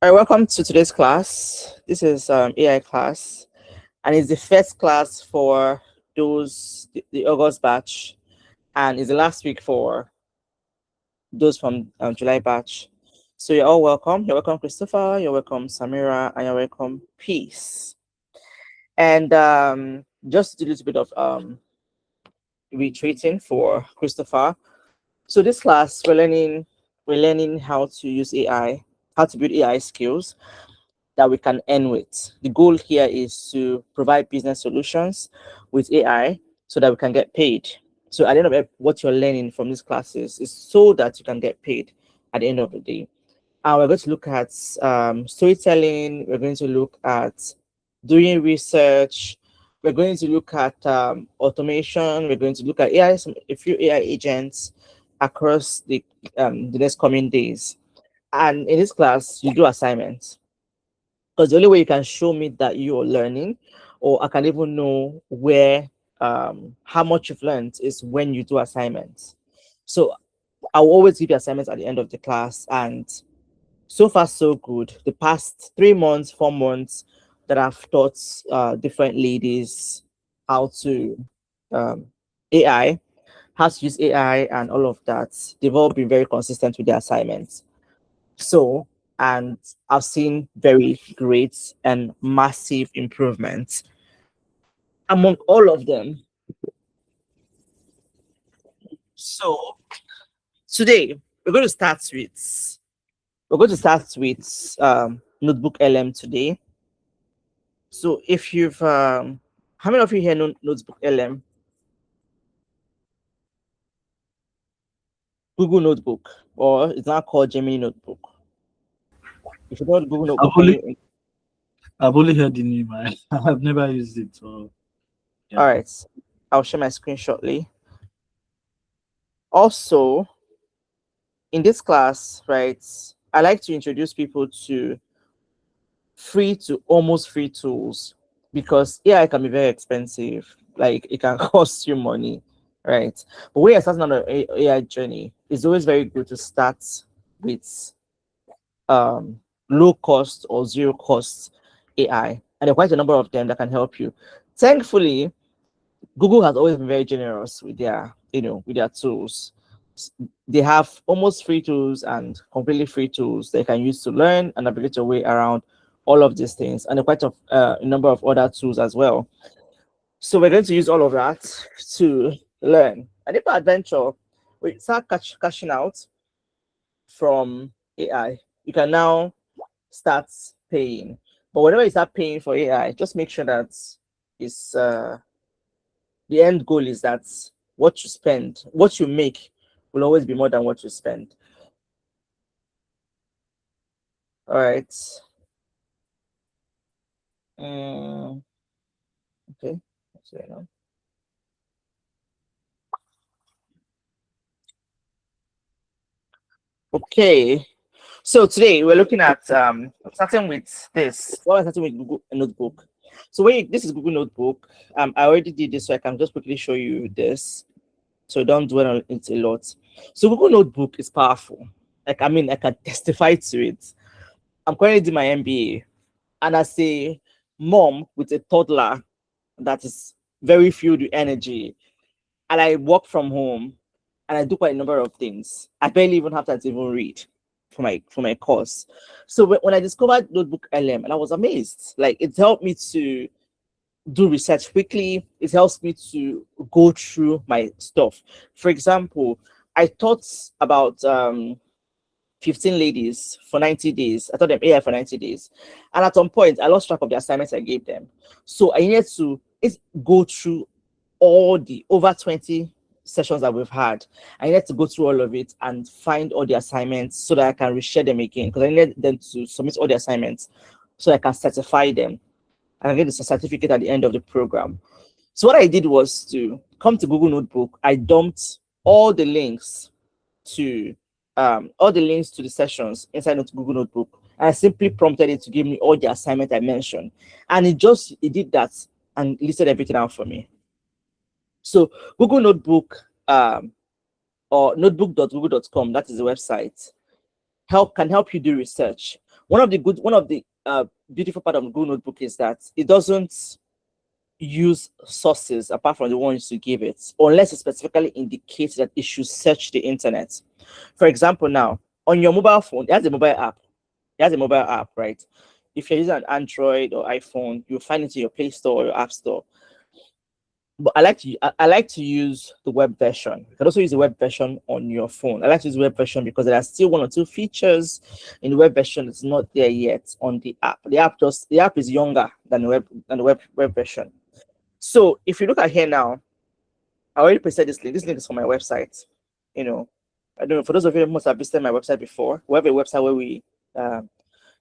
All right, welcome to today's class. This is AI class, and it's the first class for the August batch, and it's the last week for those from July batch. So you're all welcome. You're welcome, Christopher. You're welcome, Samira, and you're welcome, Peace. And just a little bit of retreating for Christopher. So this class we're learning how to use AI, how to build AI skills that we can earn with. The goal here is to provide business solutions with AI so that we can get paid. So at the end of it, what you're learning from these classes is so that you can get paid at the end of the day. And we're going to look at storytelling. We're going to look at doing research. We're going to look at automation. We're going to look at a few AI agents across the next coming days. And in this class, you do assignments, because the only way you can show me that you're learning, or I can even know where how much you've learned, is when you do assignments. So I'll always give you assignments at the end of the class, and so far so good. The past 3 months, 4 months that I've taught different ladies how to um, AI, how to use AI and all of that, they've all been very consistent with their assignments. So, and I've seen very great and massive improvements among all of them. So today we're going to start with Notebook LM today. So if you've how many of you here know Notebook LM? Google Notebook, or it's now called Gemini Notebook. If you know Google I've Notebook, can only you? I've only heard the name. I've never used it. So All yeah. right, I'll share my screen shortly. Also, in this class, right, I like to introduce people to free to almost free tools, because AI can be very expensive. Like, it can cost you money, right? But when you're starting on an AI journey, it's always very good to start with um, low cost or zero cost AI, and there are quite a number of them that can help you. Thankfully, Google has always been very generous with their tools. They have almost free tools and completely free tools they can use to learn and navigate your way around all of these things, and a number of other tools as well. So we're going to use all of that to learn. And if adventure, we start cashing out from AI, you can now start paying. But whenever you start paying for AI, just make sure that it's the end goal is that what you make will always be more than what you spend. All right. Um, okay. What's going on? Okay. So today we're looking at starting with this. Well, starting with Google Notebook. So this is Google Notebook. I already did this, so I can just quickly show you this. So don't dwell on it a lot. So Google Notebook is powerful. Like, I mean, I can testify to it. I'm currently doing my MBA, and as a mom with a toddler that is very filled with energy, and I work from home, and I do quite a number of things, I barely even have time to even read for my course. So when I discovered Notebook LM, and I was amazed. Like, it helped me to do research quickly. It helps me to go through my stuff. For example, I taught about 15 ladies for 90 days. I taught them AI for 90 days. And at some point, I lost track of the assignments I gave them. So I needed to go through all the over 20 sessions that we've had. I needed to go through all of it and find all the assignments so that I can reshare them again, because I needed them to submit all the assignments so I can certify them and I get the certificate at the end of the program. So what I did was to come to Google Notebook. I dumped all the links to the sessions inside of Google Notebook. And I simply prompted it to give me all the assignment I mentioned. And it did that and listed everything out for me. So Google Notebook, or notebook.google.com, that is the website, can help you do research. One of the beautiful part of Google Notebook is that it doesn't use sources apart from the ones you give it, unless it specifically indicates that it should search the internet. For example, now on your mobile phone, it has a mobile app. It has a mobile app, right? If you're using an Android or iPhone, you'll find it in your Play Store or your App Store. But I like to use the web version. You can also use the web version on your phone. I like to use the web version because there are still one or two features in the web version that's not there yet on the app. The app is younger than the web version. So if you look at here now, I already presented this link. This link is from my website. You know, I don't know, for those of you who must have visited my website before, we have a website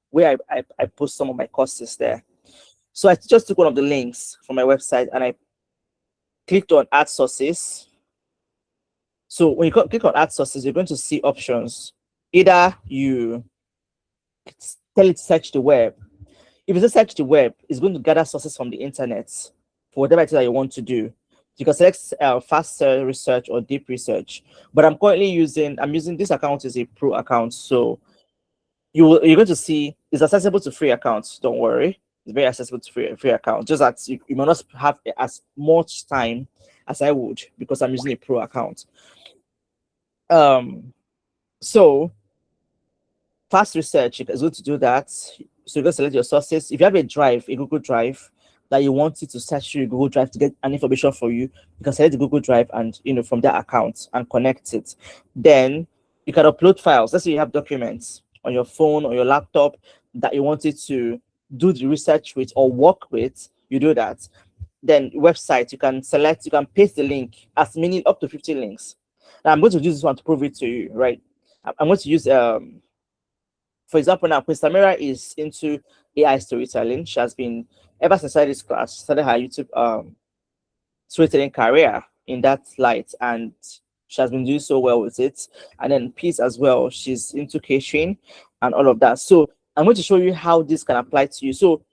where I post some of my courses there. So I just took one of the links from my website and I clicked on add sources. So when you click on add sources, you're going to see options. Either you tell it to search the web. If it's a search the web, it's going to gather sources from the internet for whatever it is that you want to do. You can select fast research or deep research. But I'm using this account is a pro account. So you're going to see it's accessible to free accounts. Don't worry. It's very accessible to free account. Just that you might not have as much time as I would because I'm using a pro account. So fast research is going to do that. So you're going to select your sources. If you have a Google Drive that you want it to search through your Google Drive to get an information for you, you can select the Google Drive and from that account and connect it. Then you can upload files. Let's say you have documents on your phone or your laptop that you wanted to do the research with or work with, you do that. Then website, you can paste the link as many up to 50 links. Now I'm going to use this one to prove it to you, right? I'm going to use for example, now Samira is into AI storytelling. She has been ever since I started this class, started her YouTube storytelling career in that light, and she has been doing so well with it. And then Peace as well, she's into catering and all of that. So I'm going to show you how this can apply to you. So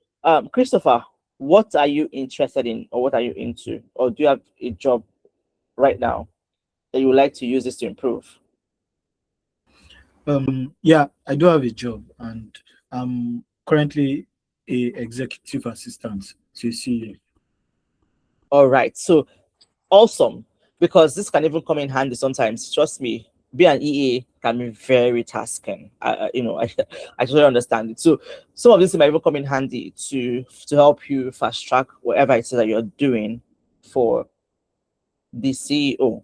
Christopher, what are you interested in, or what are you into, or do you have a job right now that you would like to use this to improve? Yeah, I do have a job, and I'm currently a executive assistant to CEO. All right, so awesome, because this can even come in handy sometimes. Trust me, being an EA can be very tasking. I totally understand it. So some of this might even come in handy to help you fast track whatever it is that you're doing for the CEO.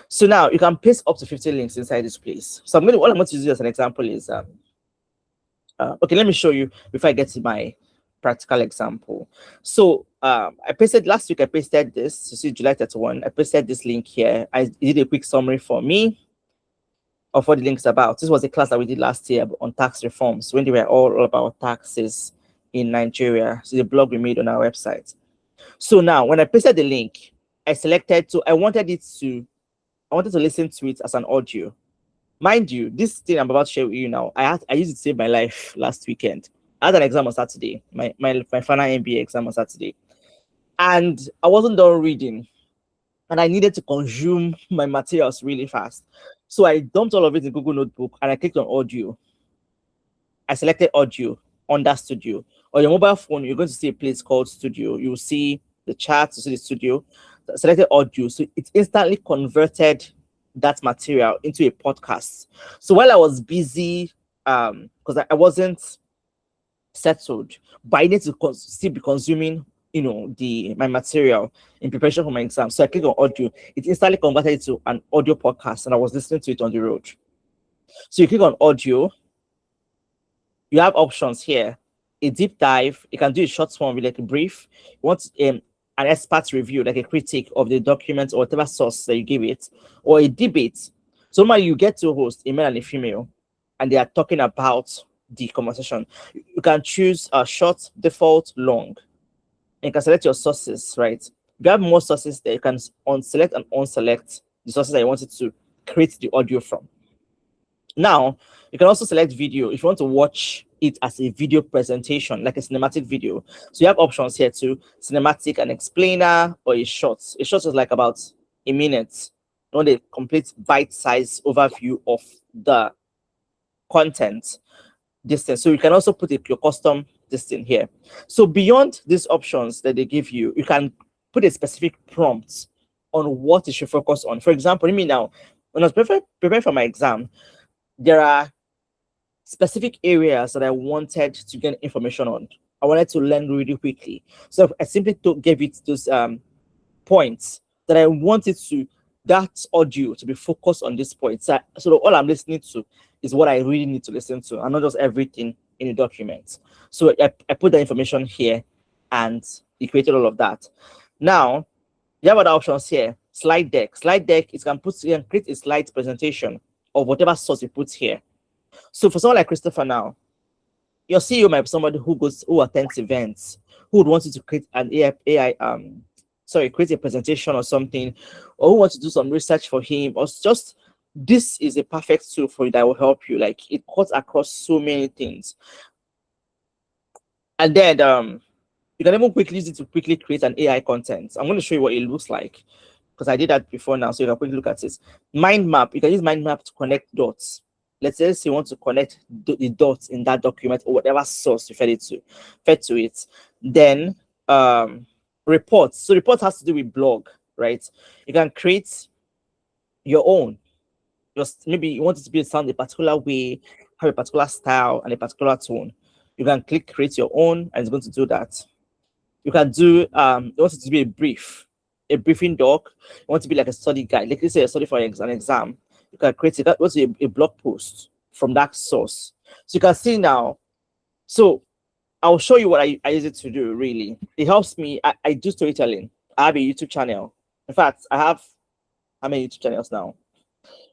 So now you can paste up to 50 links inside this place. So what I'm going to use as an example is okay, let me show you before I get to my practical example. So I pasted last week, I pasted this, you see July 31, I pasted this link here. I did a quick summary for me of what the link's about. This was a class that we did last year on tax reforms when they were all about taxes in Nigeria. So the blog we made on our website. So now when I pasted the link, I wanted to listen to it as an audio. Mind you, this thing I'm about to share with you now, I used it to save my life last weekend. I had an exam on Saturday, my final MBA exam on Saturday. And I wasn't done reading. And I needed to consume my materials really fast. So I dumped all of it in Google Notebook and I clicked on audio. I selected audio under studio. On your mobile phone, you're going to see a place called studio. You'll see the chat, you see the studio. Selected audio. So it instantly converted that material into a podcast. So while I was busy, because I wasn't settled, but I need to still be consuming, my material in preparation for my exam. So I click on audio. It instantly converted it to an audio podcast, and I was listening to it on the road. So you click on audio. You have options here. A deep dive. You can do a short form, like a brief. You want an expert review, like a critique of the document or whatever source that you give it, or a debate. So normally you get to host a male and a female, and they are talking about the conversation. You can choose a short, default, long. And you can select your sources, right? If you have more sources there, you can select and unselect the sources that you wanted to create the audio from. Now, you can also select video if you want to watch it as a video presentation, like a cinematic video. So you have options here too: cinematic, an explainer, or a short. A short is like about a minute. You want a complete bite-sized overview of the content. distance. So you can also put your custom distance here. So beyond these options that they give you, you can put a specific prompt on what it should focus on. For example, me now, when I was preparing for my exam, there are specific areas that I wanted to get information on. I wanted to learn really quickly. So I simply gave it those points that I wanted to that audio to be focused on this point. So all I'm listening to is what I really need to listen to, and not just everything in the document. So I put the information here, and it created all of that. Now you have other options here. Slide deck. Slide deck is you can create a slide presentation of whatever source you put here. So for someone like Christopher now, your CEO might be somebody who attends events, who would want you to create an create a presentation or something, or who wants to do some research for him, or just this is a perfect tool for you that will help you. Like it cuts across so many things. And then you can even quickly use it to quickly create an AI content. I'm going to show you what it looks like because I did that before now. So you can quickly look at this. Mind map. You can use mind map to connect dots. Let's say you want to connect the dots in that document or whatever source you fed to it. Then reports. So report has to do with blog, right? You can create your own. Just maybe you want it to be sound a particular way, have a particular style and a particular tone. You can click create your own, and it's going to do that. You can do you want it to be a briefing doc. You want it to be like a study guide, like let's say a study for an exam. You can create a blog post from that source. So you can see now. So I'll show you what I use it to do. Really, it helps me. I do storytelling. I have a YouTube channel. In fact, I have how many YouTube channels now?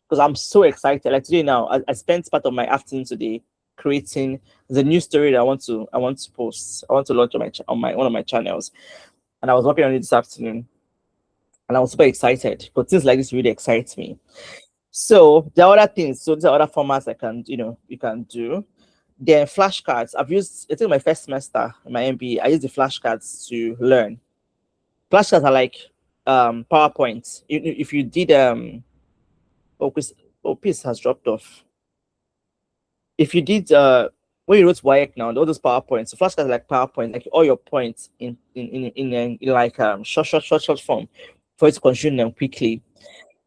Because I'm so excited. Like today now, I spent part of my afternoon today creating the new story that I want to post. I want to launch on one of my channels, and I was working on it this afternoon, and I was super excited. But things like this really excites me. So there are other things. So there are other formats you can do. Then flashcards. I think my first semester in my MBA, I used the flashcards to learn. Flashcards are like PowerPoints. If you did Peace has dropped off. If you did when you wrote WIAC now, all those PowerPoints, so flashcards are like PowerPoint, like all your points in like short form for you to consume them quickly.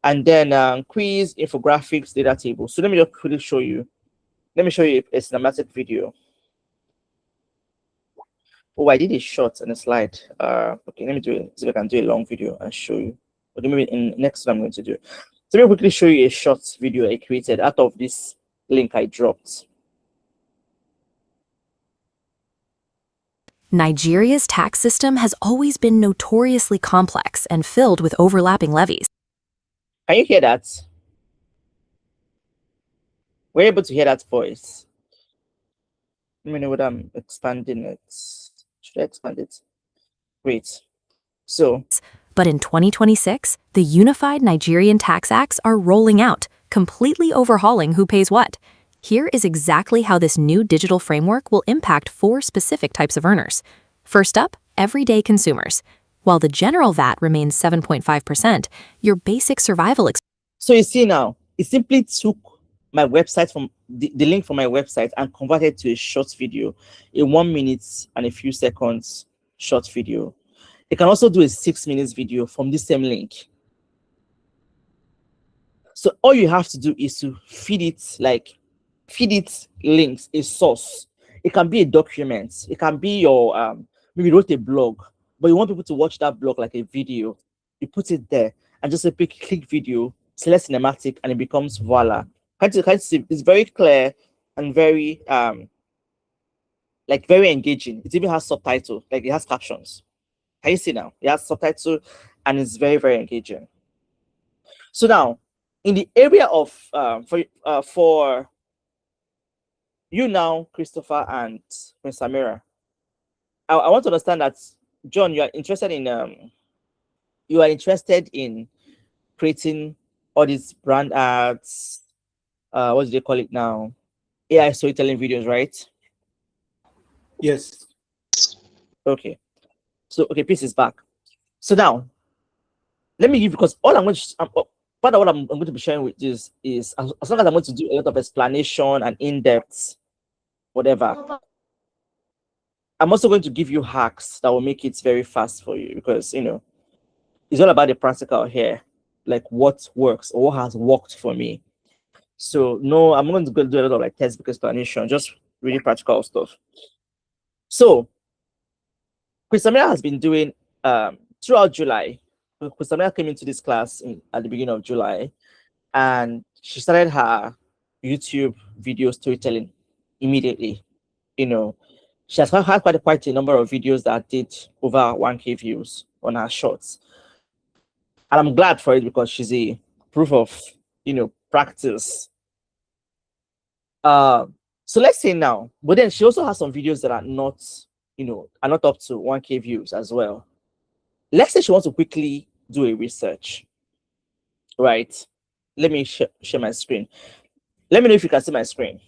And then quiz, infographics, data table. So let me just quickly show you. Let me show you a cinematic video. Oh, I did a short and a slide. Okay, let me do it. See if I can do a long video and show you. But maybe in next one I'm going to do. So let me quickly show you a short video I created out of this link I dropped. Nigeria's tax system has always been notoriously complex and filled with overlapping levies. Can you hear that? We're able to hear that voice. Let me know whether I'm expanding it. Should I expand it? Great. So, but in 2026, the Unified Nigerian Tax Acts are rolling out, completely overhauling who pays what. Here is exactly how this new digital framework will impact 4 specific types of earners. First up, everyday consumers. While the general VAT remains 7.5%, your basic survival so you see now, it simply took my website from the link from my website and converted to a short video, a 1 minute and a few seconds short video. It can also do a 6 minutes video from the same link. So all you have to do is to feed it links, a source. It can be a document. It can be your maybe you wrote a blog, but you want people to watch that blog like a video. You put it there and just click video, select cinematic, and it becomes voila. Can't you see? It's very clear and very very engaging. It even has subtitles, like it has captions. Can you see now? It has subtitles and it's very, very engaging. So now, in the area of for you now, Christopher and Miss Samira, I want to understand that John, you are interested in creating all these brand ads. What do they call it now? AI storytelling videos, right? Yes. Okay. So Peace is back. So now, let me give, because all I'm going to part of what I'm going to be sharing with you is as long as I'm going to do a lot of explanation and in-depth, whatever. I'm also going to give you hacks that will make it very fast for you, because it's all about the practical here, like what works or what has worked for me. So no, I'm not going to go do a lot of like textbook explanation, just really practical stuff. So Christamina has been doing throughout July. Christamina came into this class at the beginning of July, and she started her YouTube video storytelling immediately. She has had quite a number of videos that did over 1K views on her shorts. And I'm glad for it, because she's a proof of, practice. So let's say now, but then she also has some videos that are not, are not up to 1K views as well. Let's say she wants to quickly do a research, right? Let me share my screen. Let me know if you can see my screen.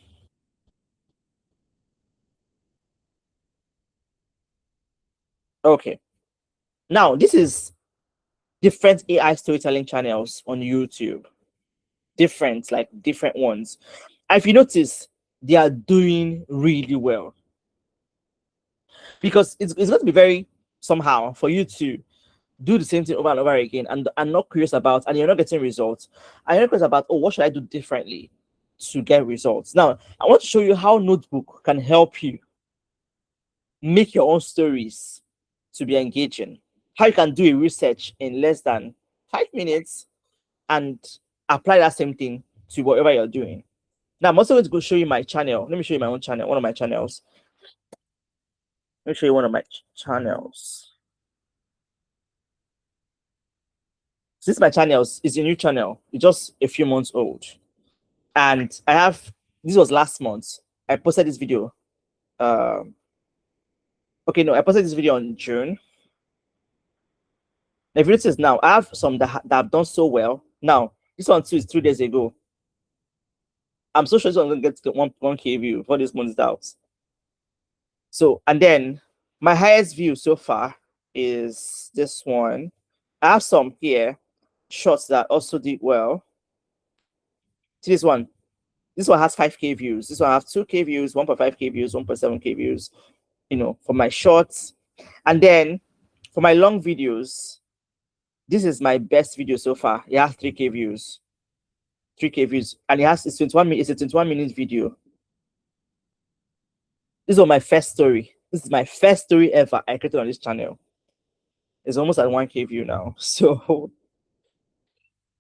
Okay. Now, this is different AI storytelling channels on YouTube. Different ones. And if you notice, they are doing really well. Because it's going to be very somehow for you to do the same thing over and over again and not curious about, and you're not getting results. And you're not curious about, oh, what should I do differently to get results? Now, I want to show you how Notebook can help you make your own stories to be engaging. How you can do a research in less than 5 minutes and apply that same thing to whatever you're doing. Now, I'm also going to go show you my channel. Let me show you my own channel, one of my channels. Let me show you one of my channels. This is my channel. It's a new channel. It's just a few months old. And this was last month. I posted this video. I posted this video in June. If you notice now, I have some that have done so well. Now, this one too is 3 days ago. I'm so sure this one's going to get 1K view before this month is out. So, and then my highest view so far is this one. I have some here, shorts that also did well. See this one. This one has 5K views. This one has 2K views, 1.5K views, 1.7K views, for my shorts. And then for my long videos, this is my best video so far. It has 3K views. 3K views. And it's 21 minutes. It's a 21-minute video. This was my first story. This is my first story ever I created on this channel. It's almost at 1K view now. So,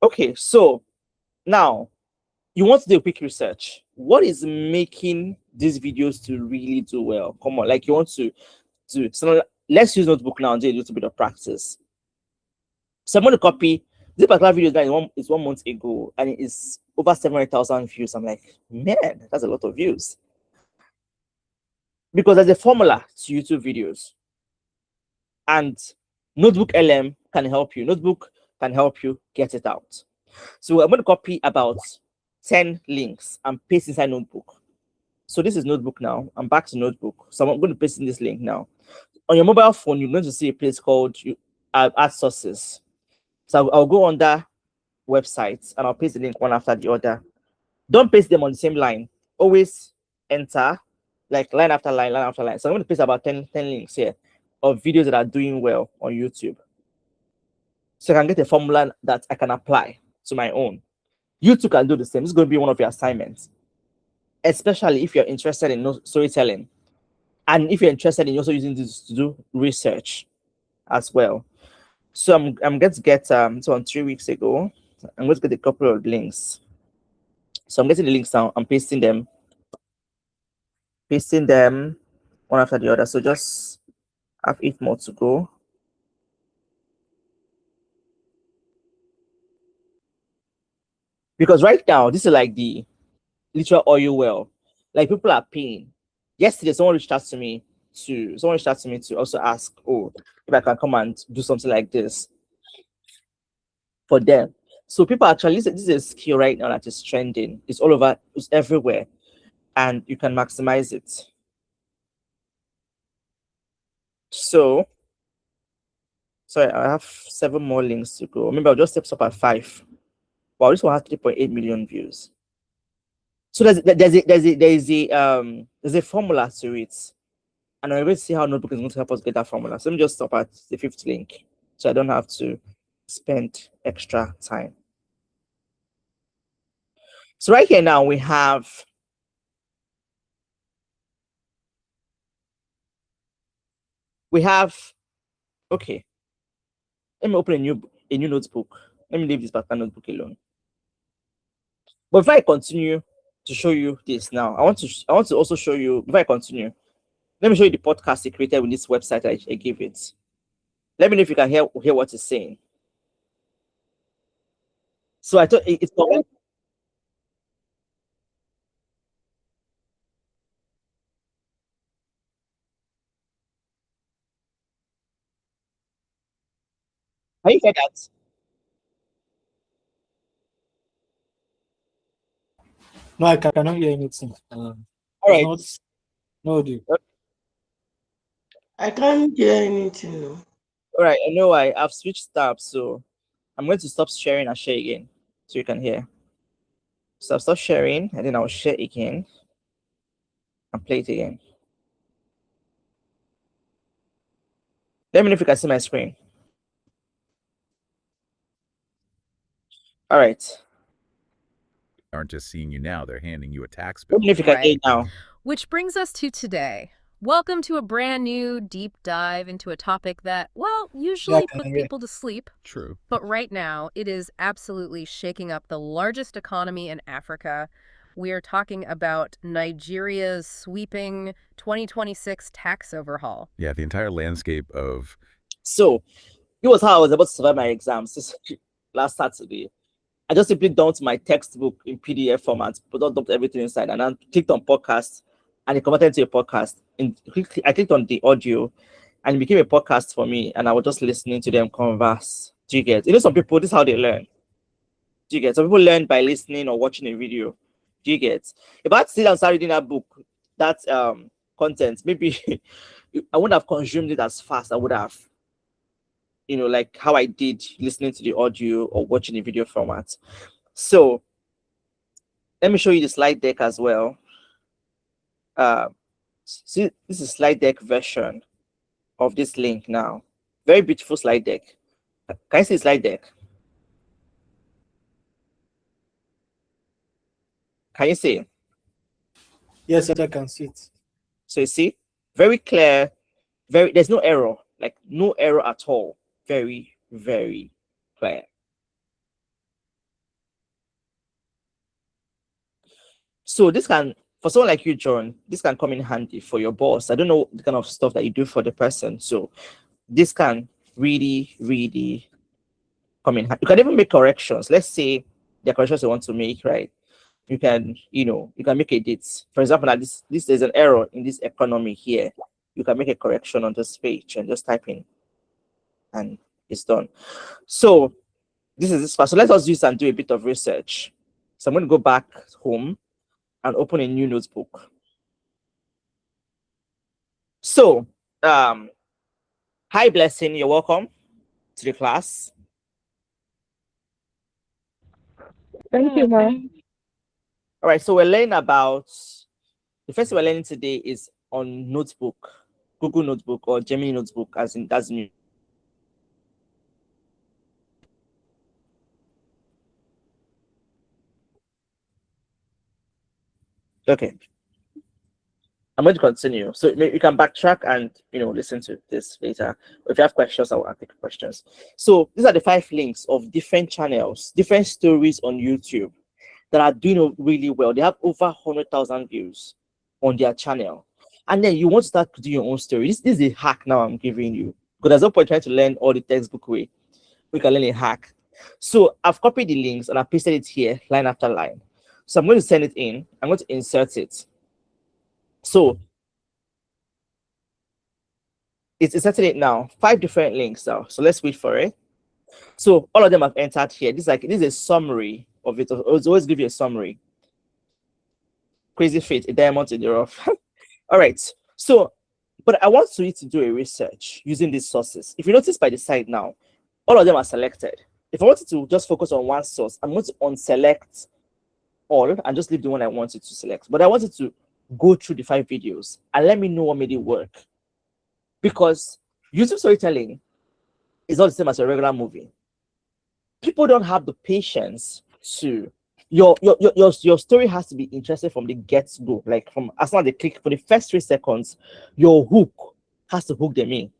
okay. So now you want to do a quick research. What is making these videos to really do well? Come on, like you want to do. So let's use Notebook now and do a little bit of practice. So I'm going to copy this particular video that is 1 month ago, and it is over 700,000 views. I'm like, man, that's a lot of views. Because there's a formula to YouTube videos, and Notebook LM can help you. Notebook can help you get it out. So I'm going to copy about 10 links and paste inside Notebook. So this is Notebook now. I'm back to Notebook. So I'm going to paste in this link now. On your mobile phone, you're going to see a place called Add Sources. So I'll go on that website and I'll paste the link one after the other. Don't paste them on the same line. Always enter, like line after line, line after line. So I'm going to paste about 10 links here of videos that are doing well on YouTube. So I can get a formula that I can apply to my own. You too can do the same. This is going to be one of your assignments, especially if you're interested in storytelling, and if you're interested in also using this to do research as well. So I'm going to get so on 3 weeks ago, I'm going to get a couple of links. So I'm getting the links now. I'm pasting them one after the other. So just have 8 more to go. Because right now, this is like the literal oil well. Like people are paying. Yesterday, someone reached out to me to also ask, oh, if I can come and do something like this for them. So people actually, this is a skill right now that is trending. It's all over, it's everywhere, and you can maximize it. So, sorry, I have 7 more links to go. Maybe I'll just step up at 5. Wow, this one has 3.8 million views. So there's a formula to it, and I'm going to see how notebook is going to help us get that formula. So let me just stop at the fifth link, so I don't have to spend extra time. So right here now we have okay. Let me open a new notebook. Let me leave this particular notebook alone. But if I continue to show you this now, I want to also show you, before I continue, let me show you the podcast I created with this website I gave it. Let me know if you can hear what it's saying. So I thought it's not. Can you hear that? No, I cannot hear anything. All right. No audio. I can't hear anything. No. All right. I know I've switched tabs, so I'm going to stop sharing and share again so you can hear. So I'll stop sharing and then I'll share again and play it again. Let me know if you can see my screen. All right. Aren't just seeing you now, they're handing you a tax Let bill. me know if you can hear it now. Which brings us to today. Welcome to a brand new deep dive into a topic that, well, usually puts people to sleep. True. But right now, it is absolutely shaking up the largest economy in Africa. We are talking about Nigeria's sweeping 2026 tax overhaul. Yeah, the entire landscape of... So, it was how I was about to survive my exams this last Saturday. I just simply dumped my textbook in PDF format, but not dumped everything inside, and then clicked on podcast, and it converted to a podcast. And I clicked on the audio, and it became a podcast for me, and I was just listening to them converse. Do you get? You know, some people, this is how they learn. Do you get? Some people learn by listening or watching a video. Do you get? If I had to sit down and start reading that book, that content, maybe I wouldn't have consumed it as fast. I would have, you know, like how I did listening to the audio or watching the video format. So let me show you the slide deck as well. See, this is slide deck version of this link now. Very beautiful slide deck. Can you see slide deck? Can you see? Yes, I can see it. So you see, very clear, there's no error, like no error at all. Very, very clear. So this can, for someone like you, John, this can come in handy for your boss. I don't know the kind of stuff that you do for the person. So this can really, really come in handy. You can even make corrections. Let's say the corrections you want to make, right? You can, you can make a date. For example, now this there's an error in this economy here. You can make a correction on this page and just type in, and it's done. So this is this part. So let us use and do a bit of research. So I'm going to go back home and open a new notebook. So, hi Blessing, you're welcome to the class. Thank you, ma'am. All right, so we're learning about, the first thing we're learning today is on notebook, Google Notebook or Gemini Notebook, as in that's new. Okay. I'm going to continue. So you can backtrack and listen to this later. If you have questions, I will take questions. So these are the 5 links of different channels, different stories on YouTube that are doing really well. They have over 100,000 views on their channel. And then you want to start doing your own story. This is a hack now I'm giving you. Because there's no point trying to learn all the textbook way. We can learn a hack. So I've copied the links and I pasted it here, line after line. So I'm going to send it in. I'm going to insert it. So it's inserted it now. 5 different links now. So let's wait for it. So all of them have entered here. This is a summary of it. It's always give you a summary. Crazy fate, a diamond in the rough. All right. So, but I want you to do a research using these sources. If you notice by the side now, all of them are selected. If I wanted to just focus on one source, I'm going to unselect all and just leave the one I wanted to select. But I wanted to go through the 5 videos and let me know what made it work. Because YouTube storytelling is not the same as a regular movie. People don't have the patience to your story has to be interesting from the get-go. Like from as soon as they click for the first 3 seconds, your hook has to hook them in.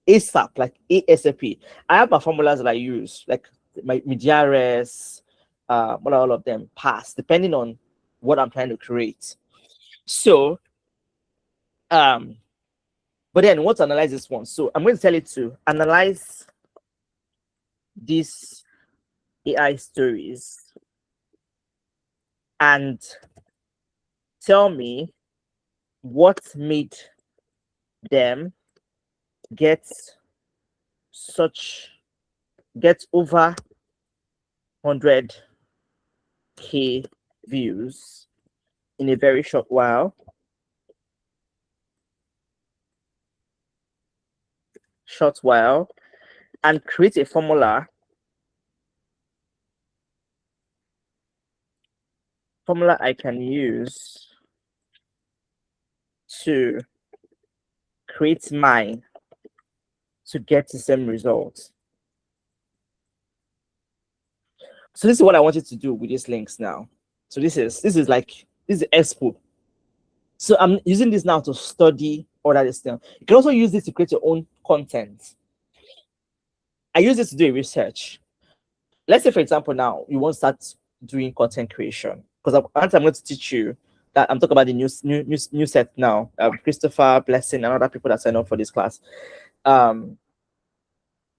ASAP, like ASAP. I have my formulas that I use, like my Mediares, what are all of them pass, depending on what I'm trying to create. So, but then what to analyze this one? So I'm going to tell it to analyze these AI stories and tell me what made them get over 100K views in a very short while. And create a formula I can use to create mine to get the same results. So this is what I wanted to do with these links now. So this is expo. So I'm using this now to study all that is there. You can also use this to create your own content. I use this to do a research. Let's say, for example, now you want to start doing content creation, because I'm going to teach you that I'm talking about the new set now. Christopher, Blessing, and other people that sign up for this class. I'm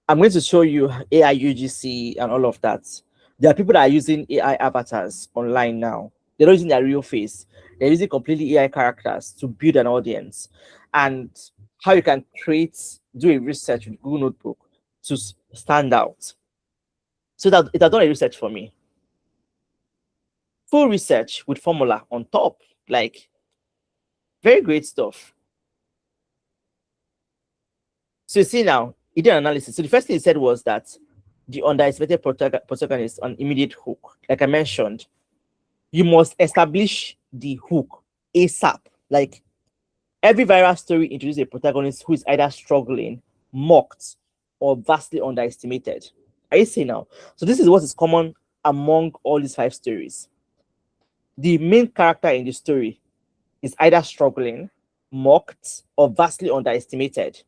going to show you AI UGC and all of that. There are people that are using AI avatars online now. They're not using their real face. They're using completely AI characters to build an audience. And how you can do a research with Google Notebook to stand out. So that it has done a research for me. Full research with formula on top. Like, very great stuff. So you see now, it did an analysis. So the first thing it said was that the underestimated protagonist on immediate hook. Like I mentioned, you must establish the hook ASAP. Like every viral story introduces a protagonist who is either struggling, mocked, or vastly underestimated. Are you seeing now? So this is what is common among all these 5 stories. The main character in the story is either struggling, mocked, or vastly underestimated,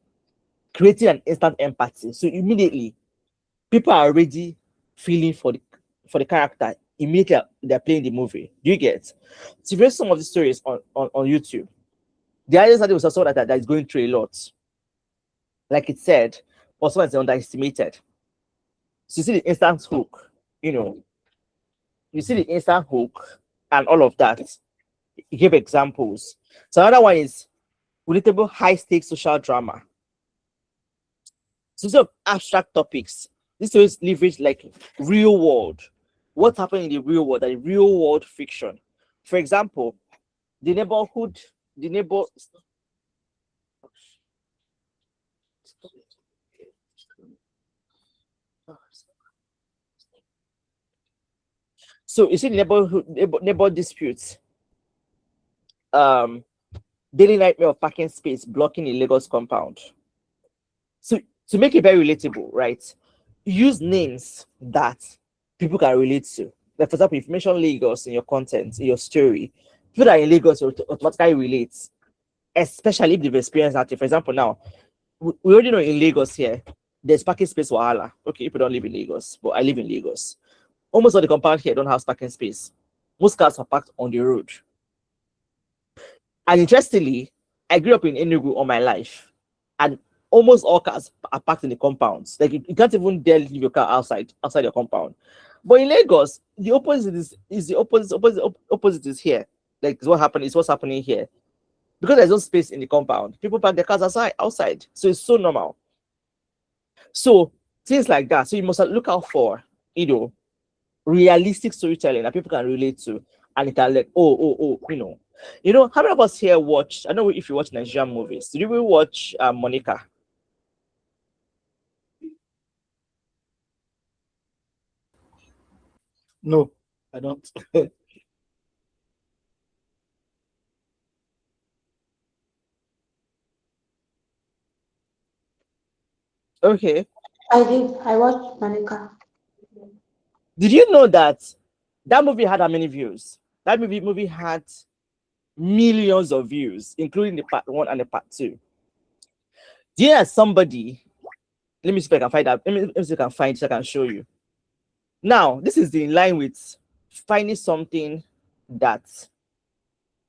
creating an instant empathy. So immediately, people are already feeling for the character immediately they're playing the movie. Do you get? So if you read some of the stories on YouTube, the idea study was also that is going through a lot. Like it said, also is underestimated. So you see the instant hook, you see the instant hook and all of that. You give examples. So another one is relatable high stakes social drama. So instead of abstract topics, this is leverage like real world. What happened in the real world, like real world fiction. For example, the neighbor. So you see the neighbor disputes. Daily nightmare of parking space blocking a Lagos compound. So to make it very relatable, right? Use names that people can relate to. Like for example, if you mention Lagos in your content, in your story, people that are in Lagos will automatically relate, especially if they've experienced that. For example, now we already know in Lagos here, there's parking space wahala. Okay, people don't live in Lagos, but I live in Lagos. Almost all the compound here don't have parking space. Most cars are parked on the road. And interestingly, I grew up in Enugu all my life, and almost all cars are parked in the compounds. Like you can't even dare leave your car outside your compound. But in Lagos, the opposite is the opposite is here. Like what's happening here. Because there's no space in the compound, people park their cars outside. So it's so normal. So things like that. So you must look out for, realistic storytelling that people can relate to, and it can like, how many of us here watch? I know if you watch Nigerian movies, did you ever watch Monica? No, I don't. Okay. I did. I watched Monica. Did you know that that movie had how many views? That movie had millions of views, including the part one and the part two. Do you know that somebody? Let me see if I can find out. Let me see if I can find so I can show you. Now, this is in line with finding something that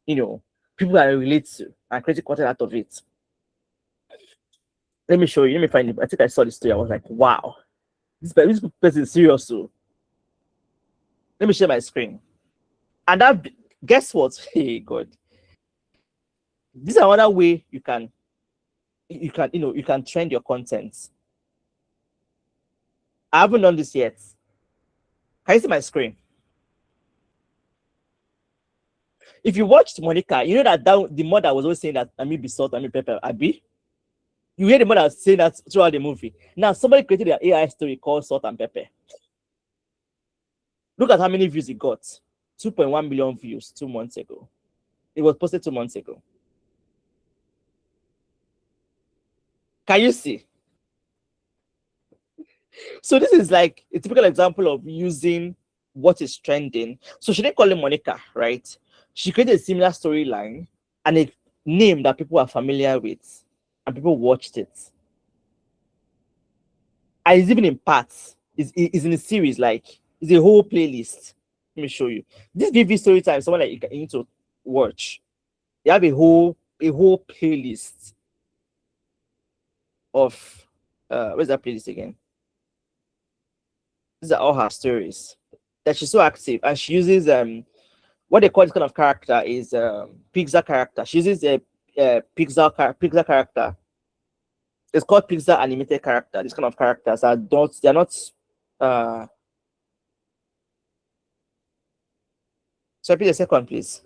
you know people can relate to and creating content out of it. Let me show you. Let me find it. I think I saw this story. I was like, wow, this person is serious. So let me share my screen. And that guess what? Hey God. This is another way you can trend your content. I haven't done this yet. Can you see my screen? If you watched Monica, you know that the mother was always saying that I mean be salt, I mean pepper, Abby. You hear the mother saying that throughout the movie. Now somebody created an AI story called Salt and Pepper. Look at how many views it got. 2.1 million views 2 months ago. It was posted 2 months ago. Can you see? So this is like a typical example of using what is trending. So she didn't call it Monica, right? She created a similar storyline and a name that people are familiar with, and people watched it. And it's even in parts. It's in a series, like it's a whole playlist. Let me show you. This VV story time, someone like you need to watch. They have a whole playlist of where's that playlist again? These are all her stories. That she's so active and she uses what they call this kind of character is Pixar character. She uses a Pixar character. It's called Pixar animated character. This kind of characters are not they're not uh so repeat the second please.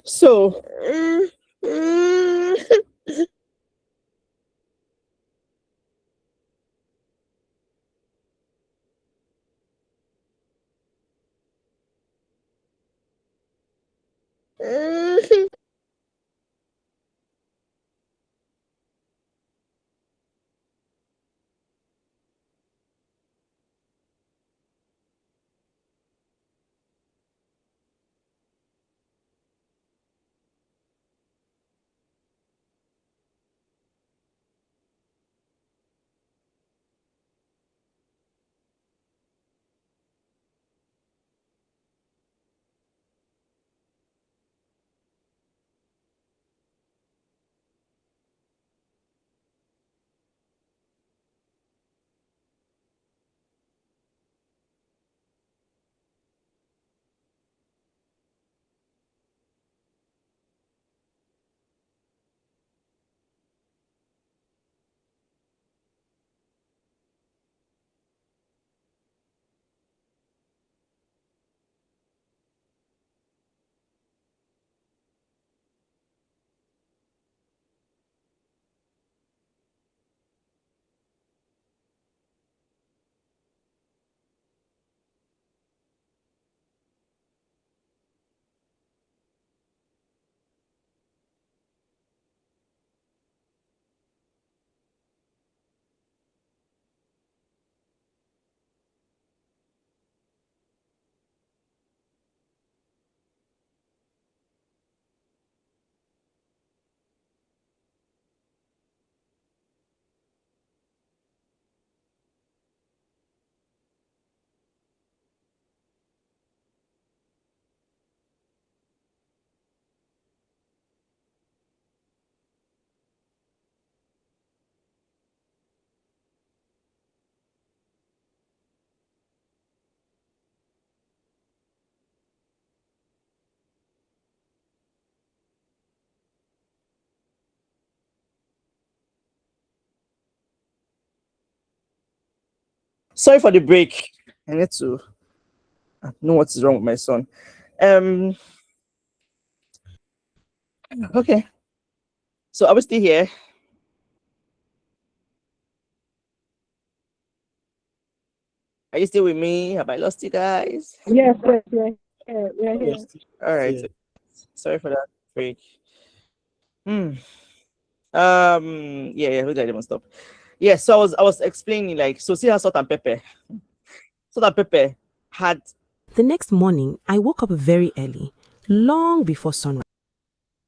So Sorry for the break. I need to know what is wrong with my son. Okay. So are we still here? Are you still with me? Have I lost you guys? Yes, yes, yes. Yeah, we're here. Yes. All right. Yeah. Sorry for that break. Yeah, yeah, we didn't stop. Yeah, so I was explaining, like, so see how salt and pepper. Salt and pepper had The next morning, I woke up very early, long before sunrise.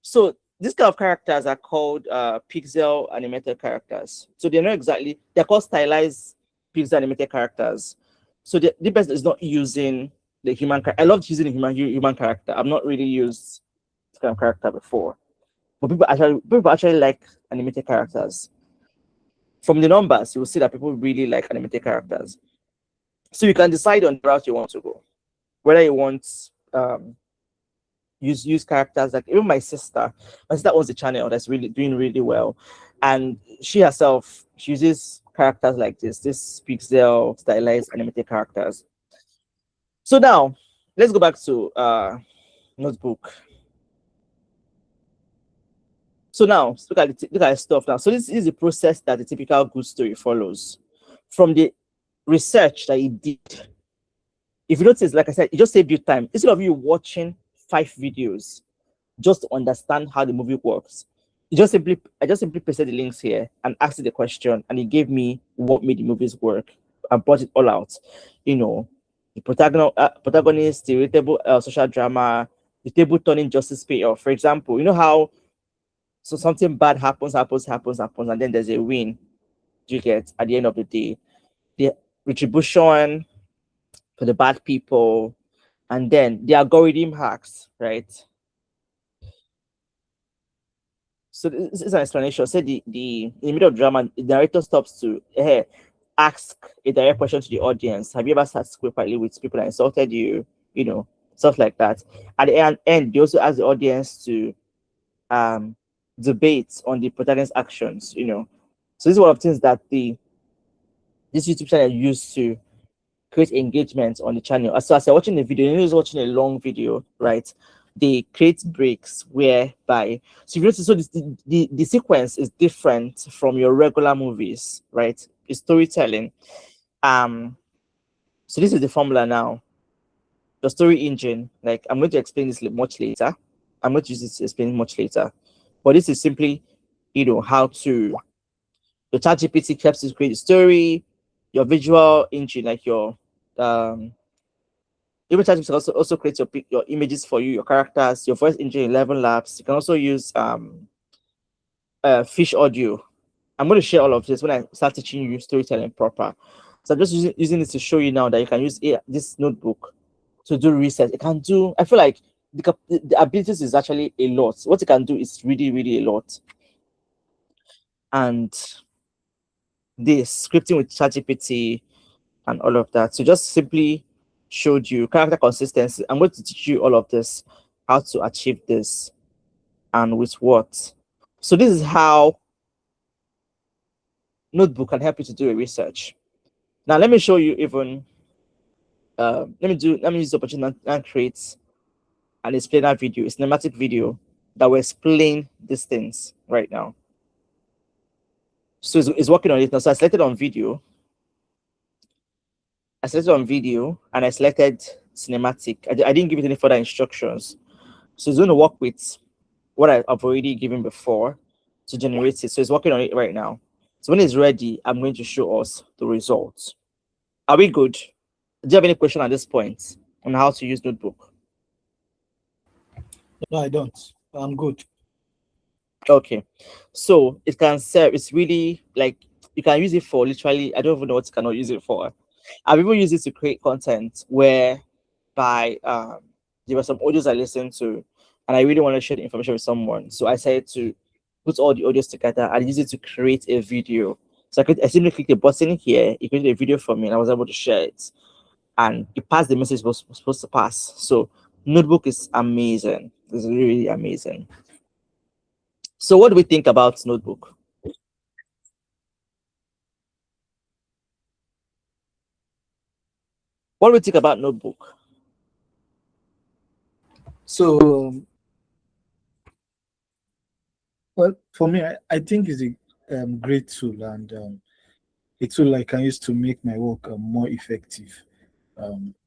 so this kind of characters are called pixel animated characters. So they're called stylized pixel animated characters. So the person is not using the human I love using the human character. I've not really used this kind of character before. But people actually like animated characters. From the numbers, you will see that people really like animated characters. So you can decide on the route you want to go. Whether you want use characters, like even my sister owns a channel that's really doing really well, and she herself, she uses characters like this pixel stylized animated characters. So now let's go back to notebook. So now look at the stuff now. So this is the process that the typical good story follows. From the research that he did, if you notice, like I said, it just saved you time. Instead of you watching 5 videos just to understand how the movie works, I just simply pasted the links here and asked it the question, and it gave me what made the movies work and brought it all out. You know, the protagonist, the relatable social drama, the table turning justice payoff. For example, you know how something bad happens, and then there's a win. You get at the end of the day, the retribution for the bad people, and then the algorithm hacks, right? So this is an explanation. Say in the middle of drama, the narrator stops to ask a direct question to the audience. Have you ever sat quietly with people that insulted you? You know, stuff like that. At the end, they also ask the audience to debate on the protagonist's actions. You know, so this is one of the things that this YouTube channel used to create engagement on the channel. So as you're watching the video, you're watching a long video, right? They create breaks whereby, so if you notice, so the sequence is different from your regular movies, right? It's storytelling. So this is the formula now. The story engine, like I'm going to explain this much later. I'm going to use this to explain much later. But this is simply, how to the ChatGPT helps you create a story, your visual engine, like your even ChatGPT also create your images for you, your characters, your voice engine 11 labs. You can also use fish audio. I'm going to share all of this when I start teaching you storytelling proper. So I'm just using this to show you now that you can use this notebook to do research. It can do, I feel like the abilities is actually a lot. What it can do is really, really a lot. And this scripting with ChatGPT and all of that. So just simply showed you character consistency. I'm going to teach you all of this, how to achieve this and with what. So this is how Notebook can help you to do a research. Now let me show you even let me use the opportunity and create an explainer video, a cinematic video that will explain these things right now. So it's working on it now. So I selected on video. And I selected cinematic. I didn't give it any further instructions. So it's going to work with what I've already given before to generate it. So it's working on it right now. So when it's ready, I'm going to show us the results. Are we good? Do you have any question at this point on how to use Notebook? No, I don't. I'm good. Okay. So it can serve, it's really like you can use it for literally, I don't even know what you cannot use it for. I've even used it to create content where there were some audios I listened to and I really want to share the information with someone. So I decided to put all the audios together and use it to create a video. So I simply click the button here, it created a video for me and I was able to share it. And it passed the message was supposed to pass. So Notebook is amazing. It's really, really amazing. So what do we think about this notebook? What do you think about notebook? So, well, for me, I think it's a great tool, and a tool I can use to make my work more effective.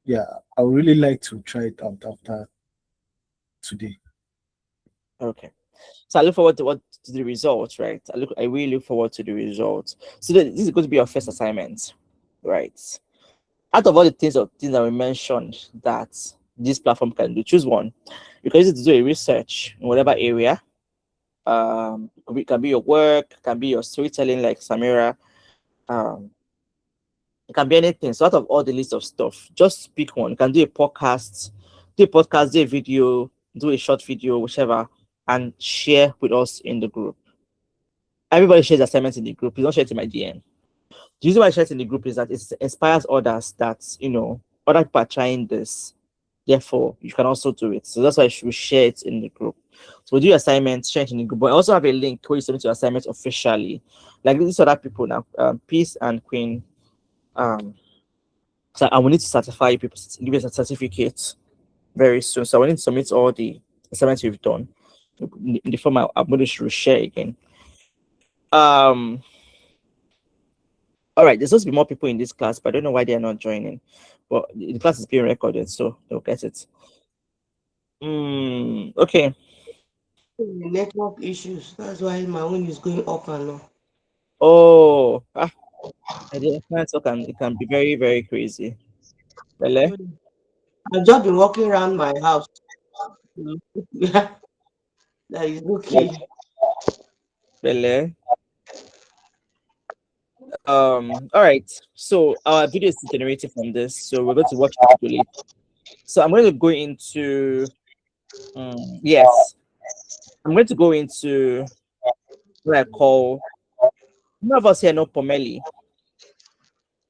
Yeah, I would really like to try it out after today. Okay. So I look forward to the results, right? I really look forward to the results. So this is going to be your first assignment, right? Out of all the things that we mentioned that this platform can do, choose one. You can use it to do a research in whatever area. Can be your work, can be your storytelling, like Samira. Um, it can be anything. So out of all the list of stuff, just pick one. You can do a podcast, do a video, do a short video, whichever, and share with us in the group. Everybody shares assignments in the group. Please don't share it in my DM. The reason why I share it in the group is that it inspires others that other people are trying this. Therefore, you can also do it. So that's why I should share it in the group. So we do assignments, share it in the group. But I also have a link where you submit your assignments officially. Like these other people now, Peace and Queen. So I will need to certify people, give us a certificate very soon. So I will need to submit all the assignments you've done in the form I'm going to share again. All right, there's supposed to be more people in this class, but I don't know why they're not joining. But the class is being recorded, so they'll get it. Okay. Network issues. That's why my own is going up and on. Oh, the network it can be very, very crazy. Bele, I've just been walking around my house. Yeah, that is okay. Bele. All right. So our video is generated from this, so we're going to watch the video later. So I'm going to go into yes, I'm going to go into what I call. None of us here know Pomelli.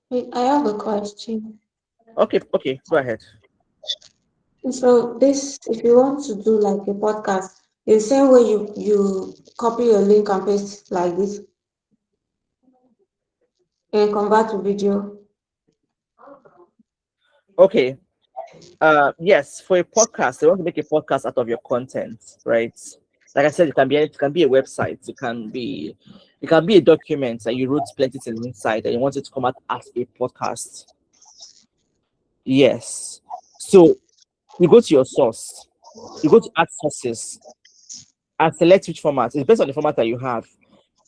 Wait, I have a question. Okay, go ahead. So this, if you want to do like a podcast, the same way you copy your link and paste like this and convert to video. Okay. Yes, for a podcast, they want to make a podcast out of your content, right? Like I said, it can be a website, it can be a document that you wrote plenty things inside and you want it to come out as a podcast. Yes. So you go to your source, you go to add sources and select which format. It's based on the format that you have.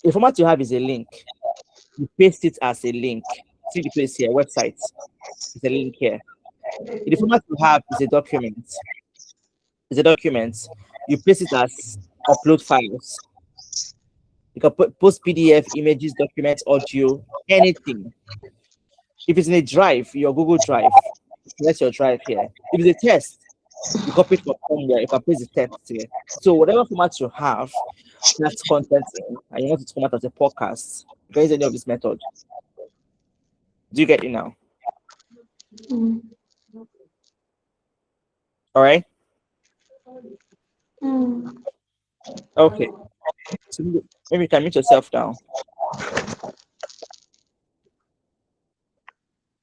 The format you have is a link. You paste it as a link. See the place here, website. It's a link here. The format you have is a document. It's a document. You paste it as upload files. You can post PDF, images, documents, audio, anything. If it's in a drive, your Google Drive, select your drive here. If it's a text, you copy it from somewhere. You can paste the text here. So whatever format you have, that's content in, and you want it to come out as a podcast, you can use any of this method. Do you get it now? Mm. All right. Mm. Okay. So maybe you can mute yourself down.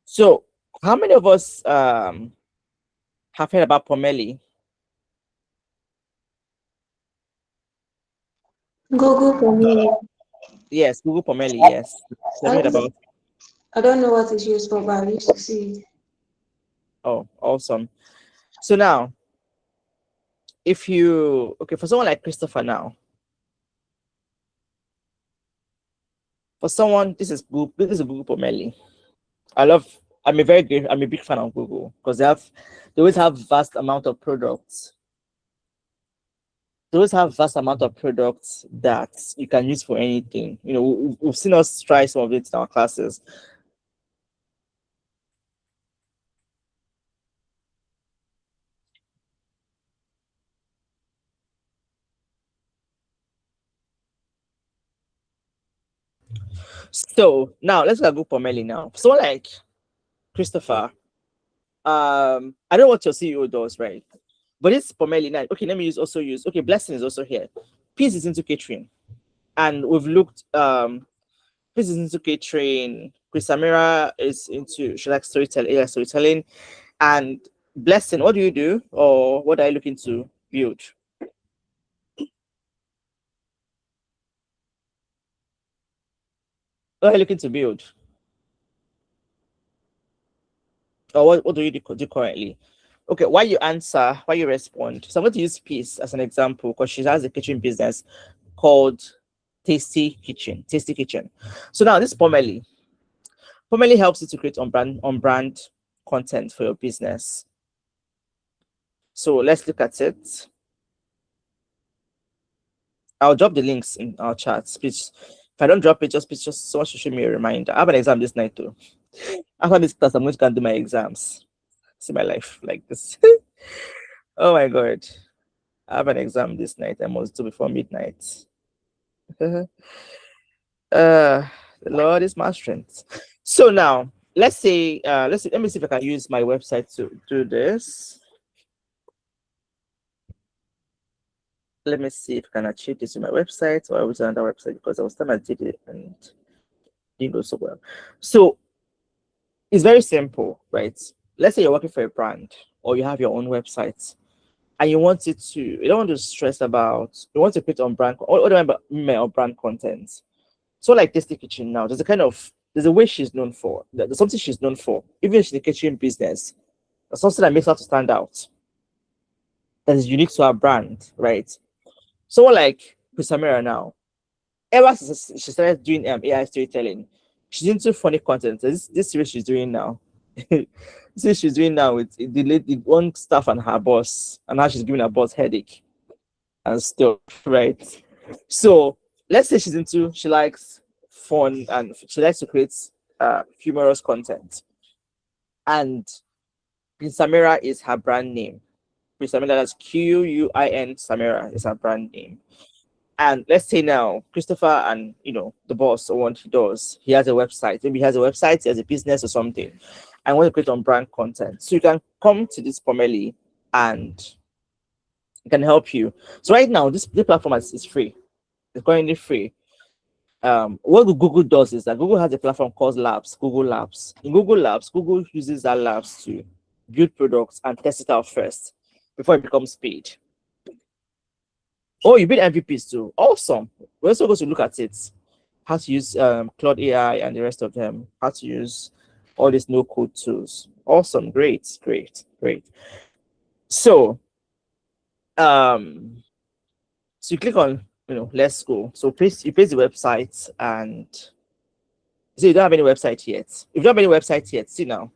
So how many of us have heard about Pomelli? Google for me. Yes, Google Pomelli, yes. Have you heard about? I don't know what it's used for, but I used to see it. Oh, awesome. So now, if you for someone like Christopher now, for someone this is Google Pomelli. I'm a big fan of Google because they always have vast amount of products. They always have vast amount of products that you can use for anything. We've seen us try some of it in our classes. So now let's look at Google Pomelli now. Someone like Christopher, I don't know what your CEO does, right? But it's Pomelli now. Okay, let me Blessing is also here. Peace is into catering. And we've looked Chris is into catering. Chris Samira is into, she likes storytelling, AI storytelling. And Blessing, what do you do? Or what are you looking to build? What are you looking to build? Or what do you do currently? Okay, why you answer, why you respond. So I'm going to use Peace as an example because she has a kitchen business called Tasty Kitchen. Tasty Kitchen. So now this is Pomelli. Pomelli helps you to create on brand content for your business. So let's look at it. I'll drop the links in our chats. Please, if I don't drop it, just someone should show me a reminder. I have an exam this night too. After this class, I'm going to go and do my exams. See my life like this. Oh my god. I have an exam this night. I must do before midnight. The Lord is my strength. So now let's say let me see if I can use my website to do this. Let me see if I can achieve this with my website or with another website because I was time I did it and didn't go so well. So it's very simple, right? Let's say you're working for a brand or you have your own website and you want it to, you don't want to stress about, you want to create on brand, what do I mean by on brand content? So like Tasty Kitchen now, there's a way she's known for. There's something she's known for. Even if she's in the kitchen business, there's something that makes her to stand out. That is unique to her brand, right? Someone like Samira now, ever since she started doing AI storytelling, she's into funny content. This series she's doing now. This she's doing now with the one staff and her boss, and now she's giving her boss headache and stuff, right? So let's say she likes fun and she likes to create humorous content. And Samira is her brand name. Samira, that's Quin Samira is her brand name. And let's say now Christopher and the boss or what he does, he has a website. Maybe he has a website, he has a business or something. I want to create on brand content. So you can come to this Pomelli and it can help you. So right now, this platform is free. It's currently free. What Google does is that Google has a platform called Labs, Google Labs. In Google Labs, Google uses that labs to build products and test it out first before it becomes paid. Oh, you build MVPs too. Awesome. We're also going to look at it. How to use Cloud AI and the rest of them. How to use all these no-code tools. Awesome. Great. So, so you click on, let's go. So you paste the website and so you don't have any website yet. If you don't have any website yet, see now,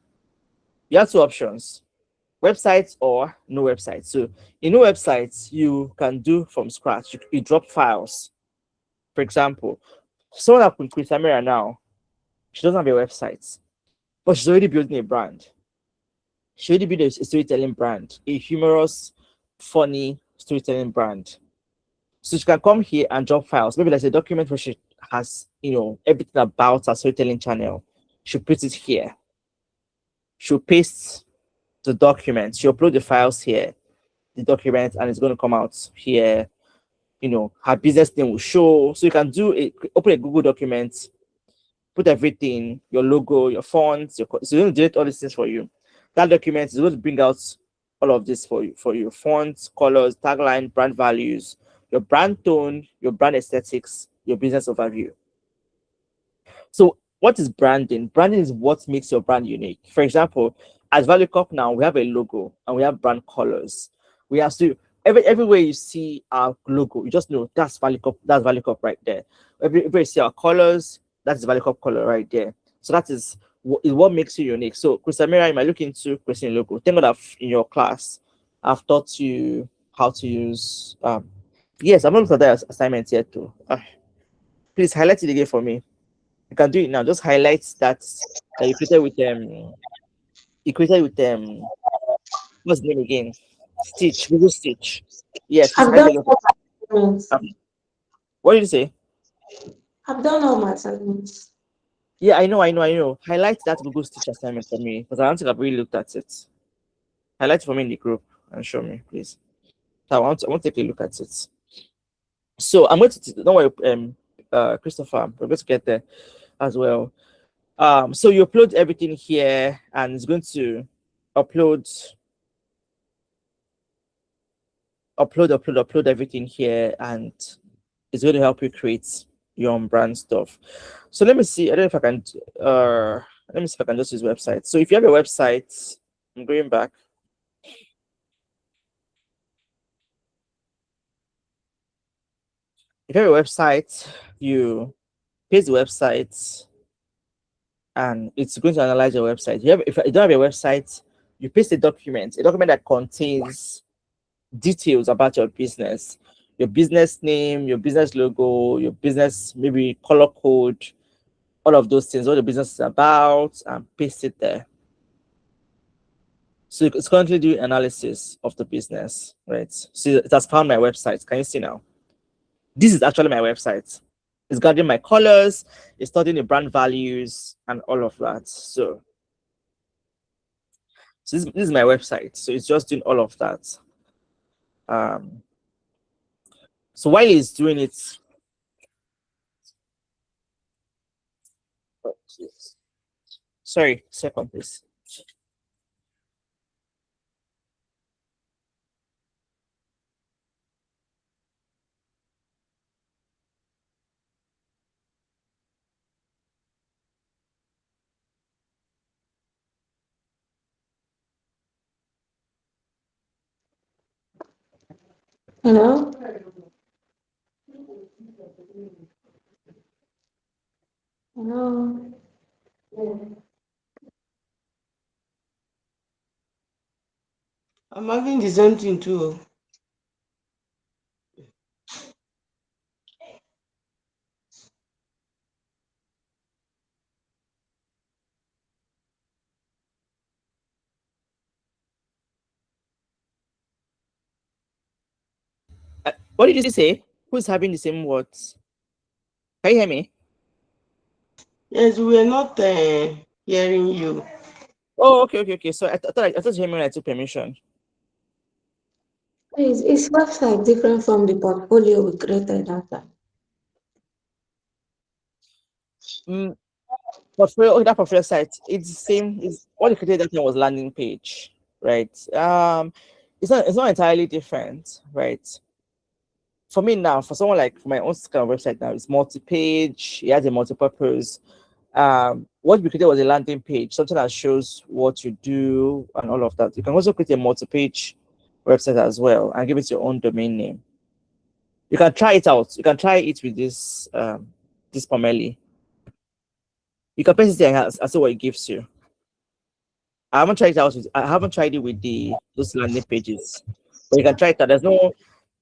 you have two options. Websites or no website. So in no websites, you can do from scratch. You drop files. For example, someone like with Samira now, she doesn't have a website, but she's already building a brand. She already built a storytelling brand, a humorous, funny storytelling brand. So she can come here and drop files. Maybe there's a document where she has, everything about her storytelling channel. She'll put it here. She'll paste the document. She'll upload the files here, the document, and it's going to come out here. Her business name will show. So you can open a Google document, put everything, your logo, your fonts, so it's going to delete all these things for you. That document is going to bring out all of this for you. Fonts, colors, tagline, brand values, your brand tone, your brand aesthetics, your business overview. So what is branding? Branding is what makes your brand unique. For example, at Value Cup now, we have a logo and we have brand colors. We have to everywhere you see our logo, you just know that's Value Cup right there. Everywhere you see our colors, that's the Value Cup color right there. So that is what makes you unique. So Samira, you might look into creating a logo. Thank God in your class, I've taught you how to use yes, I'm not looking at that assignment yet too. Please highlight it again for me. You can do it now. Just highlight that you created with what's the name again? Stitch, Google Stitch. Yes, I've highlight done it. all my assignments. What did you say? I've done all my assignments. Yeah, I know. Highlight that Google Stitch assignment for me because I don't think I've really looked at it. Highlight it for me in the group and show me, please. So I want to take a look at it. So I'm going to don't worry, Christopher, we're going to get there. as well. So you upload everything here, and it's going to upload everything here, and it's going to help you create your own brand stuff. So let me see. I don't know if I can. Let me see if I can just use website. So if you have a website, I'm going back. If you have a website, you paste the website, and it's going to analyze your website. If you don't have a website, you paste a document that contains details about your business name, your business logo, your business maybe color code, all of those things, what the business is about, and paste it there. So it's currently doing analysis of the business, right? So it has found my website. Can you see now? This is actually my website. It's gathering my colors, it's studying the brand values and all of that. So this is my website. So it's just doing all of that. So while it's doing it, oh, sorry, second please. Hello? Hello? I'm having the same thing too. What did you say? Who's having the same words? Can you hear me? Yes, we are not hearing you. Oh, okay. So I thought you heard me when I took permission. Is website different from the portfolio we created that time? Portfolio, that portfolio site, it's the same. Is what you created that time was landing page, right? It's not entirely different, right? For me now, for someone like for my own kind of website now, it's multi-page. It has a multi-purpose. What we created was a landing page, something that shows what you do and all of that. You can also create a multi-page website as well and give it your own domain name. You can try it out. You can try it with this Pomelli. You can paste it there and see what it gives you. I haven't tried it out. I haven't tried it with those landing pages, but you can try it out.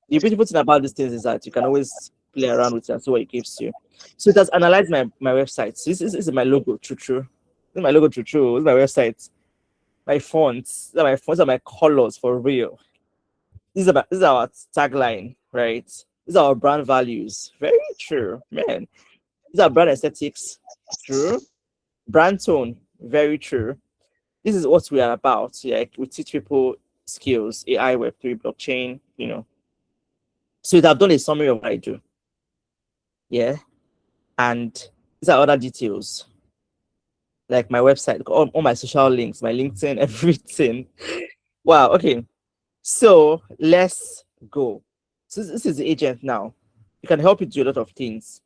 The beautiful thing about these things is that you can always play around with it and see what it gives you. So it has analyzed my website. So this is my logo, true. This is my logo, true. This is my website. My fonts. These are my colors for real. This is our tagline, right? These are our brand values. Very true, man. These are brand aesthetics. True. Brand tone. Very true. This is what we are about. Yeah, we teach people skills, AI, Web3, blockchain, So I've done a summary of what I do. Yeah. And these are other details. Like my website, all my social links, my LinkedIn, everything. Wow, okay. So let's go. So this is the agent now. It can help you do a lot of things.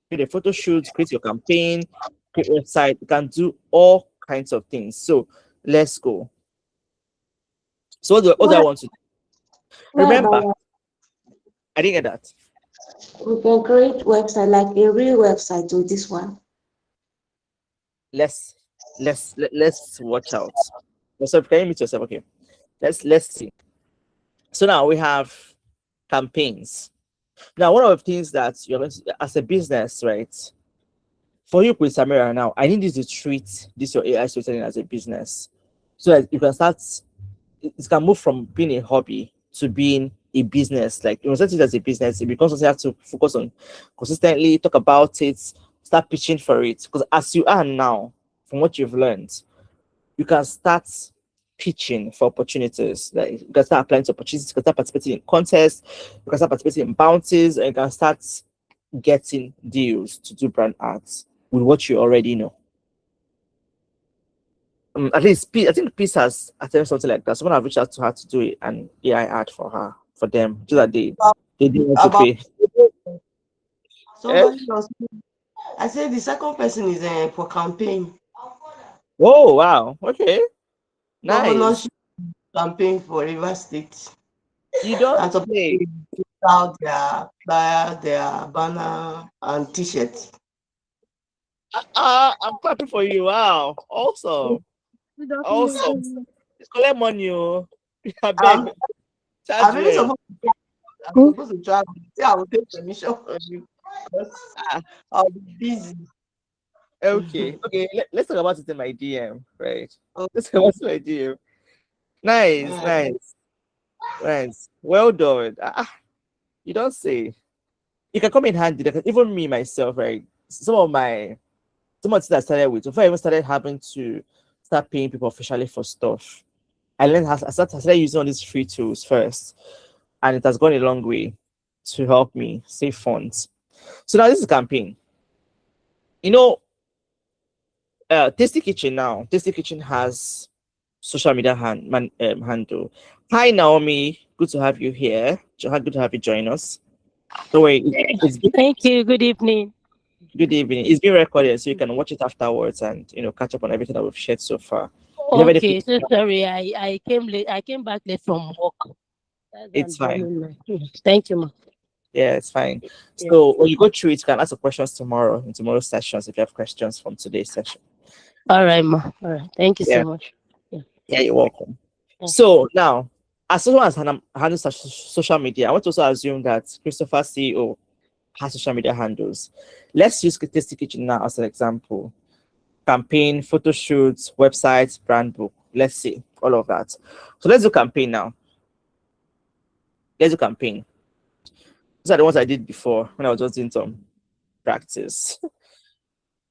Create a photo shoot, create your campaign, create website. You can do all kinds of things. So let's go. So what do I want to do? What Remember, about I didn't get that. we can create website like a real website with this one? Let's watch out. So can you mute yourself? Okay. Let's see. So now we have campaigns. Now, one of the things that you're going to, as a business, right? For you with Samira now, I need you to treat this your AI storytelling as a business. So that you can start, it can move from being a hobby to being a business. Like you start it as a business, it becomes something you have to focus on consistently, talk about it, start pitching for it. Because as you are now, from what you've learned, you can start pitching for opportunities. Like you can start applying to opportunities, you can start participating in contests, you can start participating in bounties, and you can start getting deals to do brand ads. with what you already know. At least I think Peace has attempted something like that. Someone have reached out to her to do an AI ad for them, so that they didn't want to About pay. Eh? somebody else. I said the second person is for campaign. Oh wow, okay, nice. Governorship campaign for River State. You don't And some say. people put out their flyer, their banner, and t-shirts. I'm clapping for you. Wow, awesome, awesome. It's collect money, oh. I beg, Um, charge I'm even well. supposed I'm supposed to travel. See, I will take permission from you because Ah, I'll be busy. okay, okay. Let's talk about it in my DM, right? Oh, Let's talk about it in my DM. Nice, yeah. nice, nice. Well done. You don't say. It can come in handy because even me myself, right? Some of the things I started with, before I even started having to start paying people officially for stuff, I started using all these free tools first, and it has gone a long way to help me save funds. So now this is a campaign. You know, Tasty Kitchen now. Tasty Kitchen has social media handle. Hi Naomi, good to have you here. Good to have you join us. Don't worry, it's Thank you. Good evening. good evening. It's been recorded, so you can watch it afterwards and catch up on everything that we've shared so far. You have any Okay, so sorry, I came late. I came back late from work. That's why I'm It's fine. joining now. Thank you, ma. Yeah, it's fine. Yeah. So when you go through it, you can ask the questions tomorrow in tomorrow's sessions if you have questions from today's session. All right, ma. All right. Thank you Yeah, so much. Yeah. yeah, you're welcome. Yeah. So now, as someone as handles social media, I want to also assume that Christopher CEO has social media handles. Let's use Tasty Kitchen now as an example. Campaign, photo shoots, websites, brand book. Let's see all of that. So let's do campaign now. Let's do campaign. These are the ones I did before when I was just doing some practice.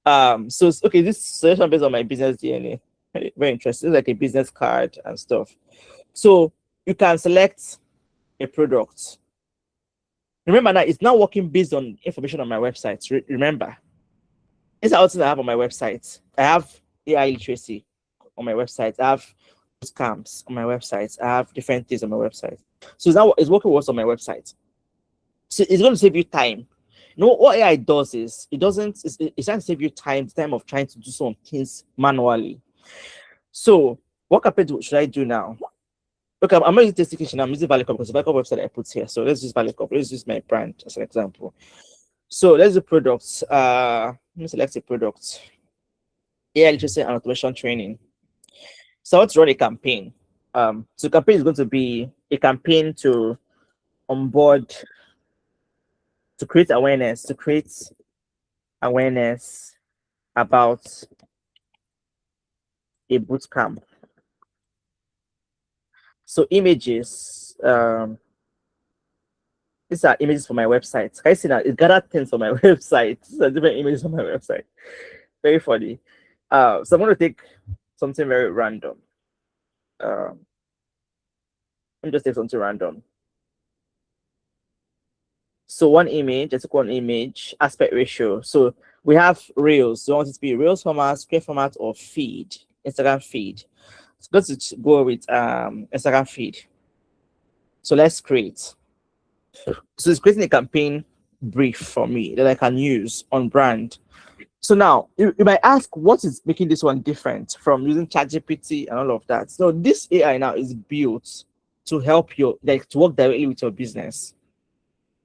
So okay, this selection based on my business DNA. Very interesting. It's like a business card and stuff. So you can select a product. Remember that it's not working based on information on my website. Remember, these are all things I have on my website. I have AI literacy on my website. I have scams on my website. I have different things on my website. So it's working what's on my website. So it's going to save you time. You know what AI does is it's trying to save you time, the time of trying to do some things manually. So what campaign should I do now? Okay, I'm not using Tasty Kitchen, I'm using Valecop because the Valecop website I put here. So let's use Valecop. Let's use my brand as an example. So let's do products. Let me select a product. AI literacy and automation training. So I want to run a campaign. So the campaign is going to be a campaign to onboard, to create awareness, about a boot camp. So images, these are images for my website. Can you see that? It gathered things for my website. These are different images on my website. Very funny. So I'm going to take something very random. Let me just take something random. So one image, let's take one image, aspect ratio. So we have Reels. So you want it to be Reels format, square format, or feed, Instagram feed. So let's go with Instagram feed. So let's create. So it's creating a campaign brief for me that I can use on brand. So now you might ask, what is making this one different from using ChatGPT and all of that? So this AI now is built to help you, like to work directly with your business.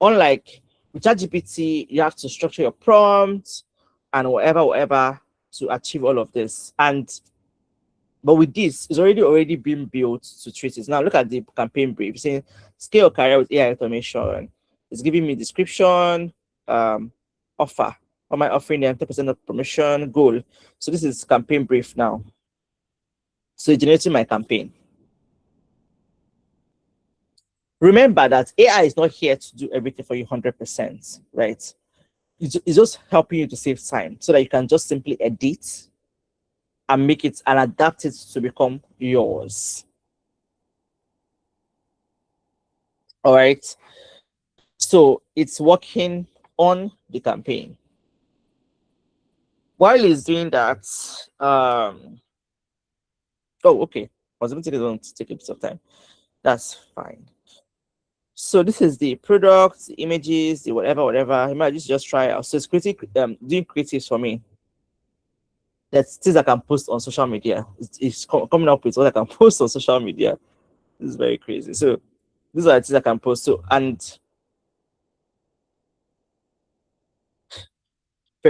Unlike with ChatGPT, you have to structure your prompts and whatever to achieve all of this. But with this, it's already been built to treat it. Now look at the campaign brief. It's saying scale your career with AI automation. It's giving me description, offer. Am I offering them 10% of promotion goal? So this is campaign brief now. So it's generating my campaign. Remember that AI is not here to do everything for you 100%, right? It's just helping you to save time so that you can just simply edit and make it and adapt it to become yours. All right. So it's working on the campaign. While he's doing that, oh, okay. I was going to take a bit of time. That's fine. So this is the product, the images, the whatever. You might just try out. So it's doing creatives for me. That's things I can post on social media. It's coming up with what I can post on social media. This is very crazy. So these are the things I can post. So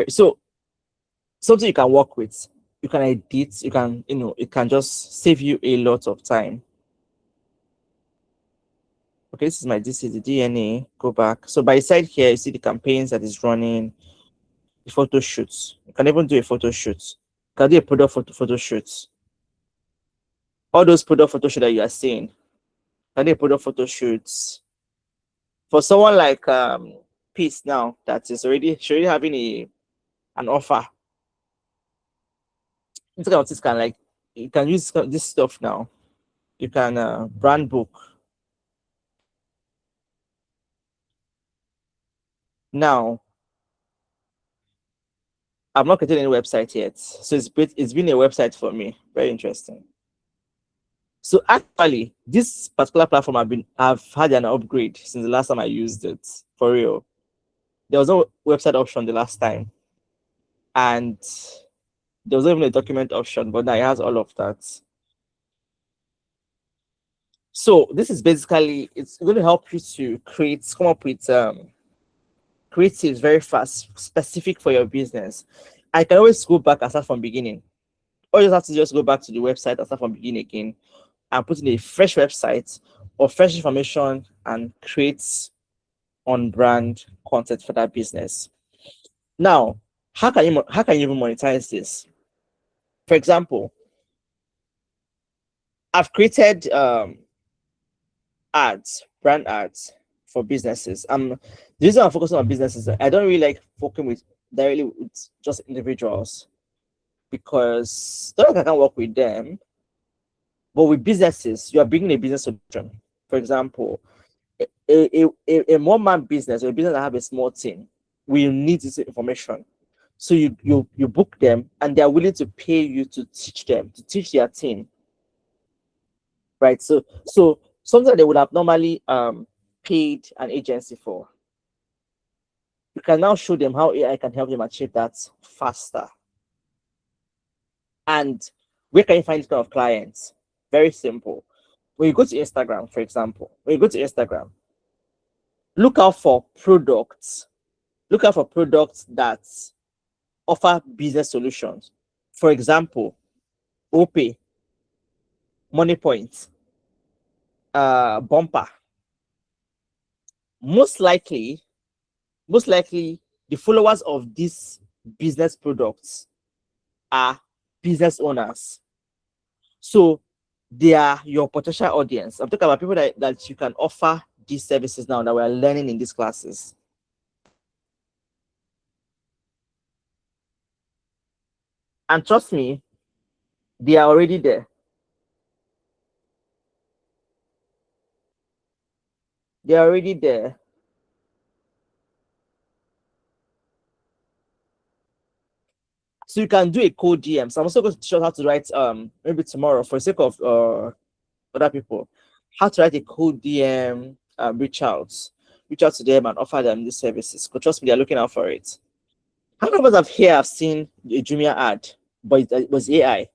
so something you can work with, you can edit, you can, it can just save you a lot of time. Okay, this is the DNA. Go back. So by side here, you see the campaigns that is running, the photo shoots. You can even do a photo shoot. You can do a product photo shoots. All those product photo shoots that you are seeing, can do a product photo shoots. For someone like Peace now, that is already having an offer. This kind of things can, like, you can use this stuff now. You can brand book. Now, I've not created any website yet, so it's been a website for me. Very interesting. So actually, this particular platform I've had an upgrade since the last time I used it, for real. There was no website option the last time, and there was not even a document option, but now it has all of that. So this is basically, it's going to help you to come up with creatives very fast, specific for your business. I can always go back and start from beginning. Or you just have to just go back to the website and start from beginning again and put in a fresh website or fresh information and create on brand content for that business. Now, how can you even monetize this? For example, I've created brand ads for businesses. The reason I'm focusing on businesses, I don't really like working with directly with just individuals, because not like I can work with them, but with businesses, you are bringing a business solution. For example, a one-man business or a business that have a small team will need this information. So you book them, and they are willing to pay you to teach their team, right? So something that they would have normally paid an agency for. You can now show them how AI can help them achieve that faster. And where can you find this kind of clients? Very simple. When you go to Instagram, for example, look out for products. Look out for products that offer business solutions. For example, OPay, Money Point, Bumper. Most likely, the followers of these business products are business owners. So they are your potential audience. I'm talking about people that you can offer these services now that we're learning in these classes. And trust me, they are already there. They are already there. So you can do a code DM. So I'm also going to show how to write maybe tomorrow, for the sake of other people, how to write a code DM, reach out to them and offer them these services. Because trust me, they're looking out for it. How many of us have seen a Jumia ad, but it was AI?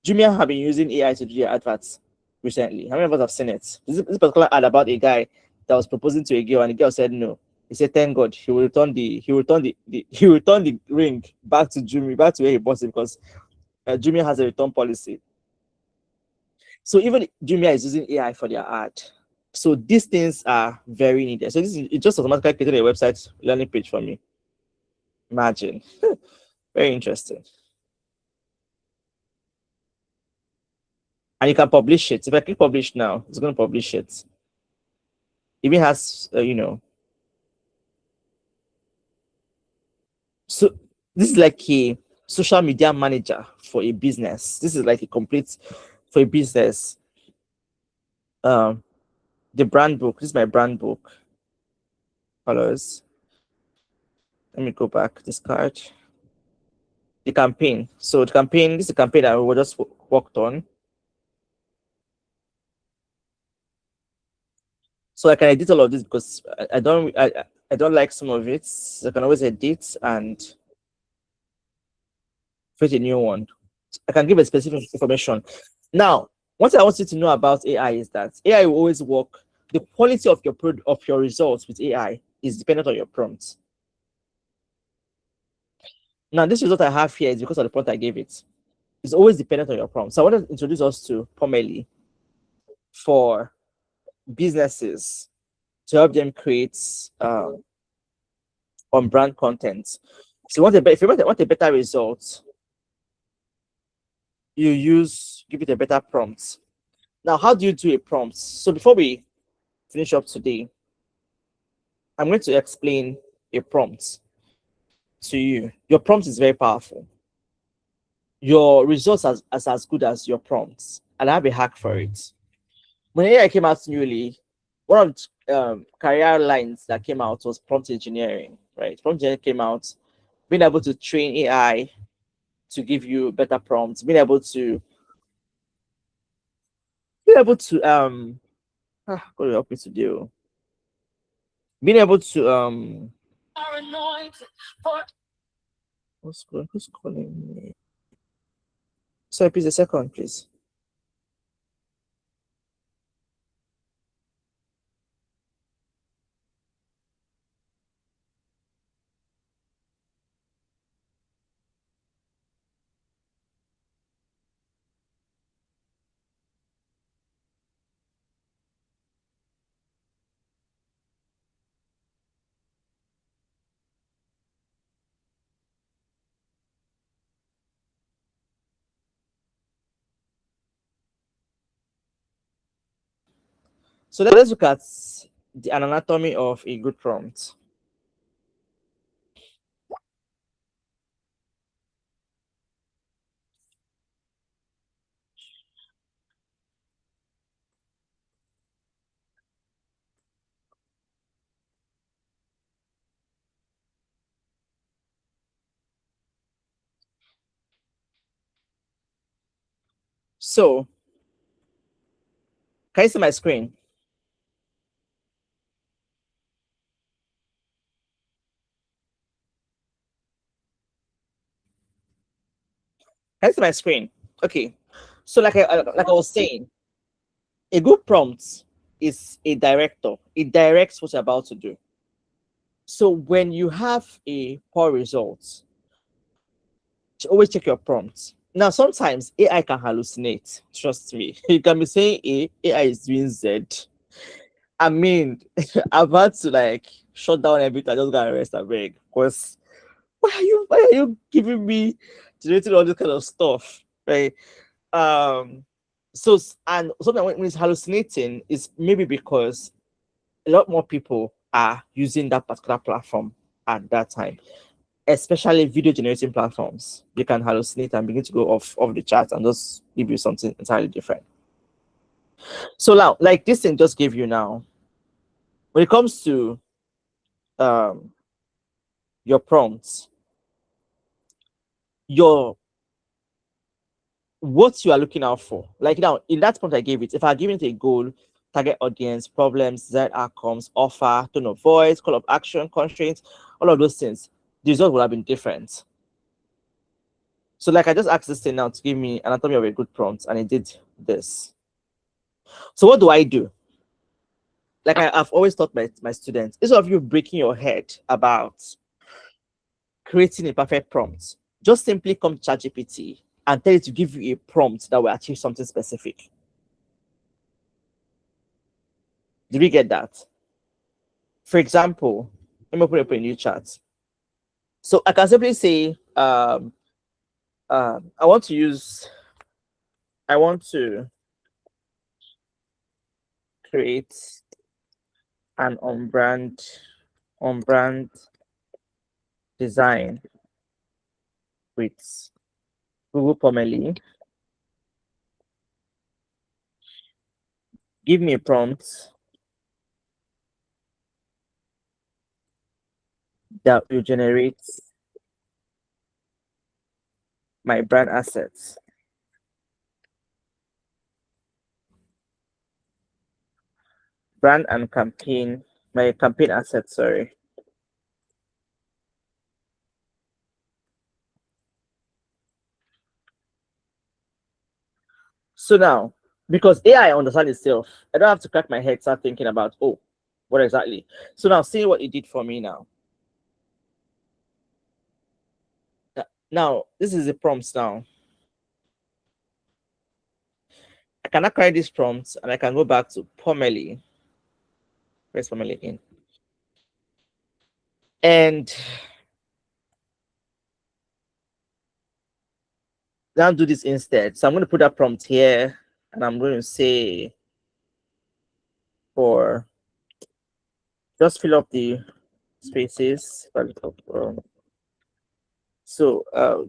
Jumia have been using AI to do their adverts recently. How many of us have seen it? This particular ad about a guy that was proposing to a girl, and the girl said no. He said, "Thank God, he will return the ring back to Jumia, back to where he bought it, because Jumia has a return policy." So even Jumia is using AI for their ad. So these things are very needed. So it just automatically created a website learning page for me. Imagine. Very interesting. And you can publish it. If I click publish now, it's going to publish it. Even has, so this is like a social media manager for a business. This is like a complete for a business. The brand book. This is my brand book. Colors. Let me go back. This card. the campaign. So the campaign, this is a campaign that we just worked on. So I can edit all of this because I don't like some of it. So I can always edit and create a new one. I can give a specific information. Now, what I want you to know about AI is that AI will always work. The quality of your results with AI is dependent on your prompts. Now, this result I have here is because of the prompt I gave it. It's always dependent on your prompt. So I want to introduce us to Pomelli for businesses to help them create on brand content. So if you want a better result, give it a better prompt. Now, how do you do a prompt? So before we finish up today, I'm going to explain a prompt to you. Your prompt is very powerful. Your results are as good as your prompts. And I have a hack for it. When AI came out newly, one of the career lines that came out was prompt engineering, right? Prompt engineering came out, being able to train AI to give you better prompts, being able to what do you help me to do? Being able to who's calling me? Sorry, please a second, please. So let's look at an anatomy of a good prompt. So, can you see my screen? Can you see my screen? Okay. So, like I was saying, a good prompt is a director. It directs what you're about to do. So, when you have a poor result, always check your prompts. Now, sometimes AI can hallucinate. Trust me. You can be saying A, AI is doing Z. I mean, I've had to like shut down everything. I just got arrest and beg. Because why are you giving me generating all this kind of stuff? Right. So and sometimes when it's hallucinating, is maybe because a lot more people are using that particular platform at that time, especially video generating platforms. They can hallucinate and begin to go off the chart and just give you something entirely different. So now, like this thing just gave you now, when it comes to your prompts, your what you are looking out for. Like now, in that prompt I gave it, if I give it a goal, target audience, problems, desired outcomes, offer, tone of voice, call of action, constraints, all of those things, the result would have been different. So, like I just asked this thing now to give me anatomy of a good prompt, and it did this. So, what do I do? Like I've always taught my students, instead of you breaking your head about creating a perfect prompt, just simply come to ChatGPT and tell it to give you a prompt that will achieve something specific. Did we get that? For example, let me put up a new chat. So I can simply say, I want to create an on-brand design with Google Pomelli. Give me a prompt that will generate my brand assets. Brand and campaign, my campaign assets, sorry. So now, because AI understands itself, I don't have to crack my head, start thinking about, oh, what exactly? So now, see what it did for me now. Now, this is the prompts now. I cannot carry these prompts and I can go back to Pomelli. Press Pomelli in. And now do this instead. So I'm going to put that prompt here and I'm going to say for just fill up the spaces. So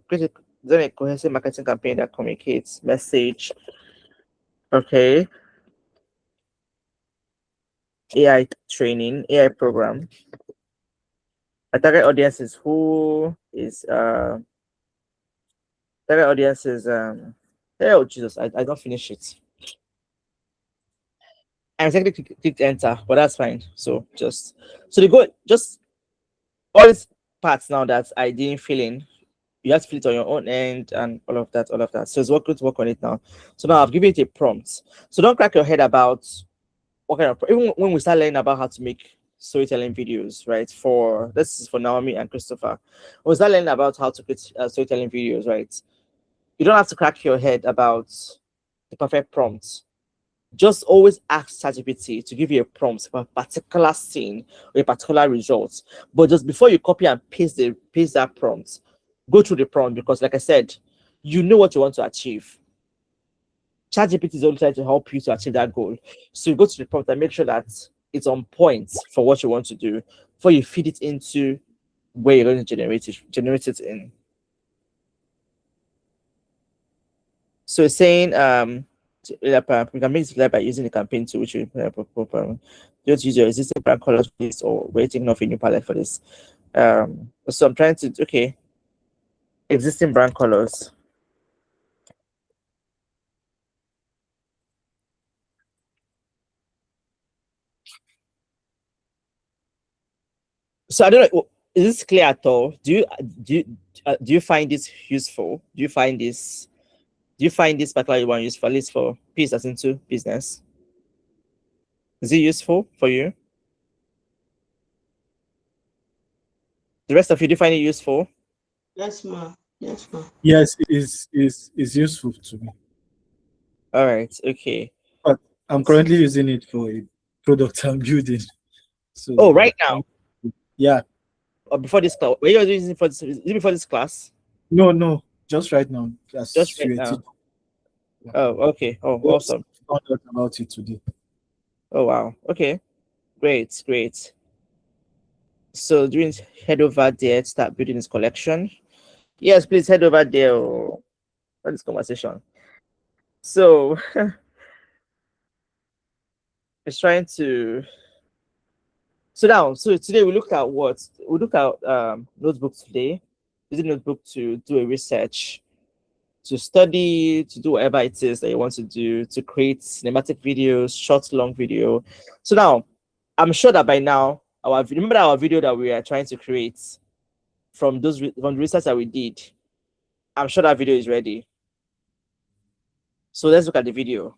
create then a cohesive marketing campaign that communicates message. Okay. AI training, AI program. A target audience is who is target audience is oh Jesus, I don't finish it. I technically clicked enter, but that's fine. So the goal, just all these parts now that I didn't fill in, you have to fill it on your own end and all of that. So it's good to work on it now. So now I've given it a prompt. So don't crack your head about what kind of, even when we start learning about how to make storytelling videos, right? For this is for Naomi and Christopher. When we start learning about how to create storytelling videos, right? You don't have to crack your head about the perfect prompts. Just always ask ChatGPT to give you a prompt for a particular scene or a particular result. But just before you copy and paste that prompt, go through the prompt, because like I said, you know what you want to achieve. ChatGPT is only trying to help you to achieve that goal. So you go to the prompt and make sure that it's on point for what you want to do before you feed it into where you're going to generate it in. So it's saying we can make it by using the campaign tool, which we just use your existing brand colors for this, or we're taking off a new palette for this. So I'm trying to existing brand colors. So I don't know, is this clear at all? Do you find this useful? Do you find this particular one useful, at least for P as into business? Is it useful for you? The rest of you, do you find it useful? Yes, ma. Yes, ma. Yes, is useful to me. All right, okay. But I'm currently using it for a product I'm building. So oh, right now? Yeah. Or before this class? Were you using it is it before this class? No, just right now. Just right now. Yeah. Oh, okay. Oh, awesome. Found out about it today. Oh, wow. Okay. Great. So doing head over there to start building this collection. Yes, please head over there for this conversation. So it's trying to. So today we looked at what? We looked at notebook today. Using notebook to do a research, to study, to do whatever it is that you want to do, to create cinematic videos, short, long video. So now, I'm sure that by now, remember our video that we are trying to create from the research that we did. I'm sure that video is ready. So let's look at the video.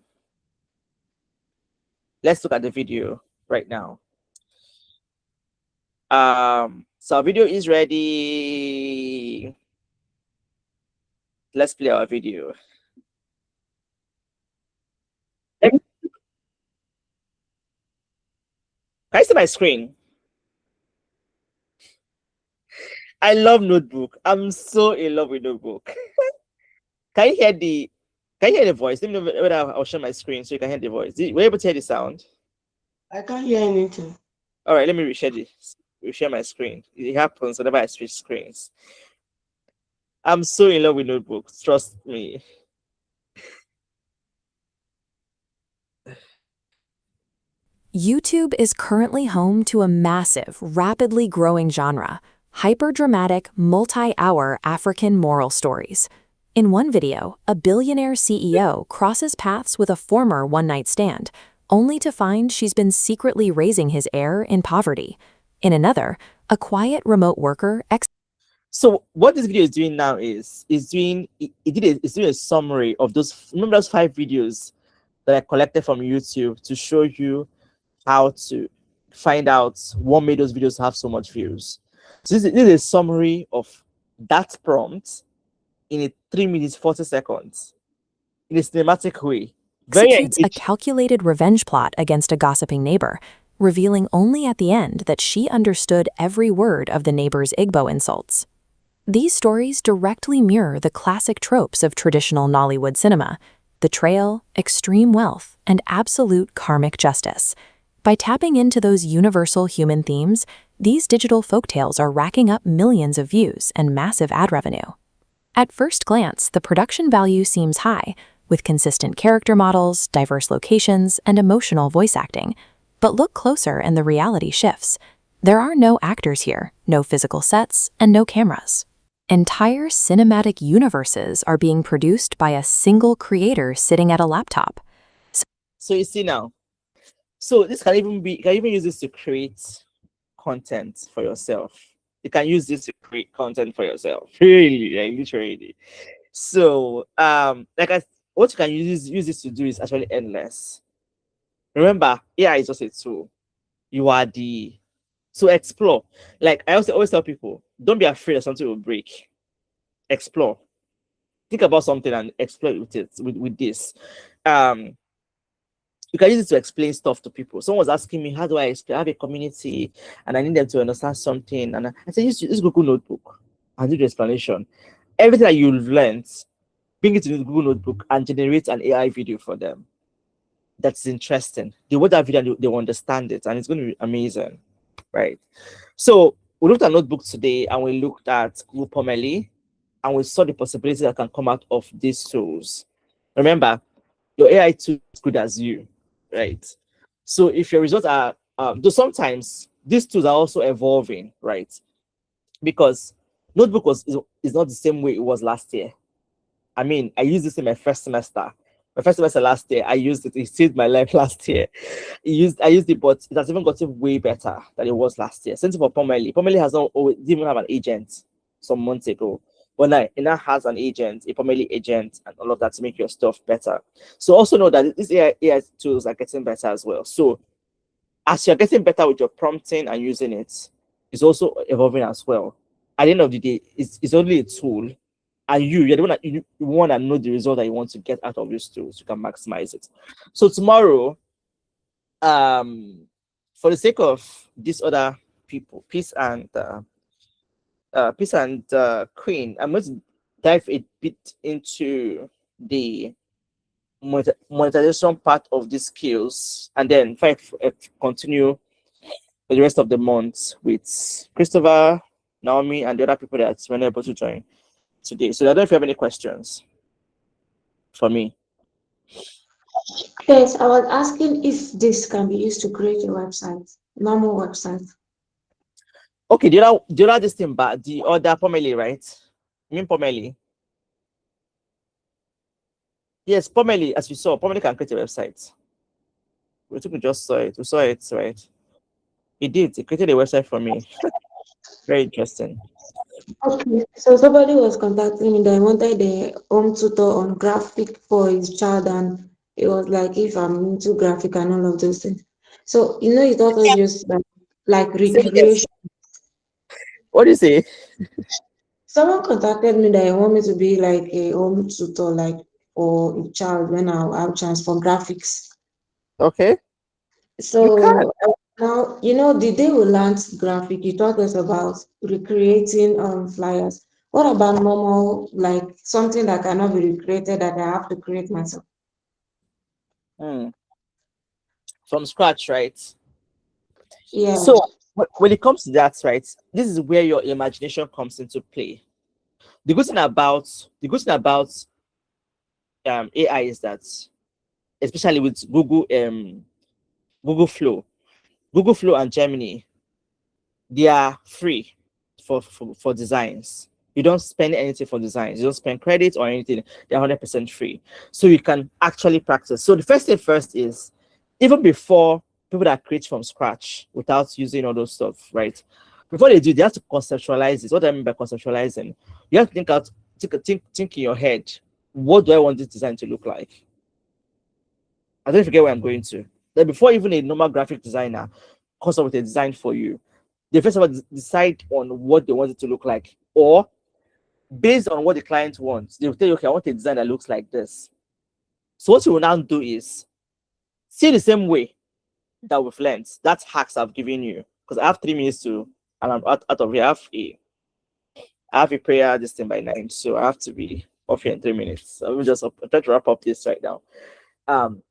Let's look at the video right now. So our video is ready. Let's play our video. Can you see my screen? I love Notebook. I'm so in love with Notebook. Can you hear the voice? Let me know whether I'll share my screen so you can hear the voice. Were you able to hear the sound? I can't hear anything. All right, let me reshare my screen. It happens whenever I switch screens. I'm so in love with Notebook. Trust me. YouTube is currently home to a massive, rapidly growing genre, hyper-dramatic, multi-hour African moral stories. In one video, a billionaire CEO crosses paths with a former one-night stand, only to find she's been secretly raising his heir in poverty. In another, a quiet remote worker So what this video is doing now is doing it's doing a summary of those, remember those 5 videos that I collected from YouTube to show you how to find out what made those videos have so much views. So this is a summary of that prompt in a 3 minutes 40 seconds in a cinematic way. Very executes a engaging. calculated revenge plot against a gossiping neighbor, revealing only at the end that she understood every word of the neighbor's Igbo insults. These stories directly mirror the classic tropes of traditional Nollywood cinema: betrayal, extreme wealth, and absolute karmic justice. By tapping into those universal human themes, these digital folktales are racking up millions of views and massive ad revenue. At first glance, the production value seems high, with consistent character models, diverse locations, and emotional voice acting. But look closer and the reality shifts. There are no actors here, no physical sets, and no cameras. Entire cinematic universes are being produced by a single creator sitting at a laptop. So you see now. So this can even be, you can even use this to create content for yourself. You can use this to create content for yourself. Really, like literally. So what you can use this to do is actually endless. Remember, AI is just a tool. You are the so explore. Like I also always tell people, don't be afraid that something will break. Explore. Think about something and explore with it with this. You can use it to explain stuff to people. Someone was asking me, how do I explain? I have a community and I need them to understand something. And I said, use Google Notebook and do the explanation. Everything that you've learned, bring it to the Google Notebook and generate an AI video for them. That's interesting. They watch that video and they will understand it, and it's going to be amazing, right? So we looked at Notebook today, and we looked at Google Pomelli, and we saw the possibilities that can come out of these tools. Remember, your AI tool is good as you, right? So if your results are, though sometimes these tools are also evolving, right? Because Notebook is not the same way it was last year. I mean, I used this in my first semester. My first semester last year, I used it. It saved my life last year. I used it, but it has even gotten way better than it was last year. Same thing for Pomelli. Pomelli has not always didn't even have an agent some months ago. But now it now has an agent, a Pomelli agent, and all of that to make your stuff better. So also know that these AI tools are getting better as well. So as you're getting better with your prompting and using it, it's also evolving as well. At the end of the day, it's only a tool, and you're the one that you want to know the result that you want to get out of these tools. You can maximize it. So tomorrow, for the sake of these other people, Peace and Queen, I'm going to dive a bit into the monetization part of these skills, and then continue for the rest of the month with Christopher, Naomi, and the other people that were able to join today. So I don't know if you have any questions for me. Yes, I was asking if this can be used to create a website, normal website. Okay, the other this thing, but the other Pomelli, right? You mean Pomelli? Yes, Pomelli, as we saw, Pomelli can create a website. We just saw it. We saw it, right? He did. He created a website for me. Very interesting. Okay, so somebody was contacting me that wanted a home tutor on graphic for his child, and it was like if I'm into graphic and all of those things. So you thought of just like Say yes. recreation. What do you say? Someone contacted me that they want me to be like a home tutor, like for a child when I have chance for graphics. Okay, you can. So now, the day we learned graphic, you taught us about recreating flyers. What about normal, like something that cannot be recreated that I have to create myself? Hmm. From scratch, right? Yeah. So when it comes to that, right, this is where your imagination comes into play. The good thing about AI is that, especially with Google Flow, and Gemini, they are free for designs. You don't spend anything for designs. You don't spend credit or anything. They're 100% free. So you can actually practice. So the first thing first is, even before people that create from scratch without using all those stuff, right? Before they do, they have to conceptualize this. What I mean by conceptualizing, you have to think in your head, what do I want this design to look like? I don't forget where I'm going to. Then before even a normal graphic designer comes up with a design for you, they first of all decide on what they want it to look like, or based on what the client wants, they will tell you, okay, I want a design that looks like this. So what you will now do is see the same way that we've learned. That's hacks I've given you, because I have 3 minutes to, and I'm out of here. I have a prayer this thing by 9, so I have to be off here in 3 minutes. So I'm just try to wrap up this right now.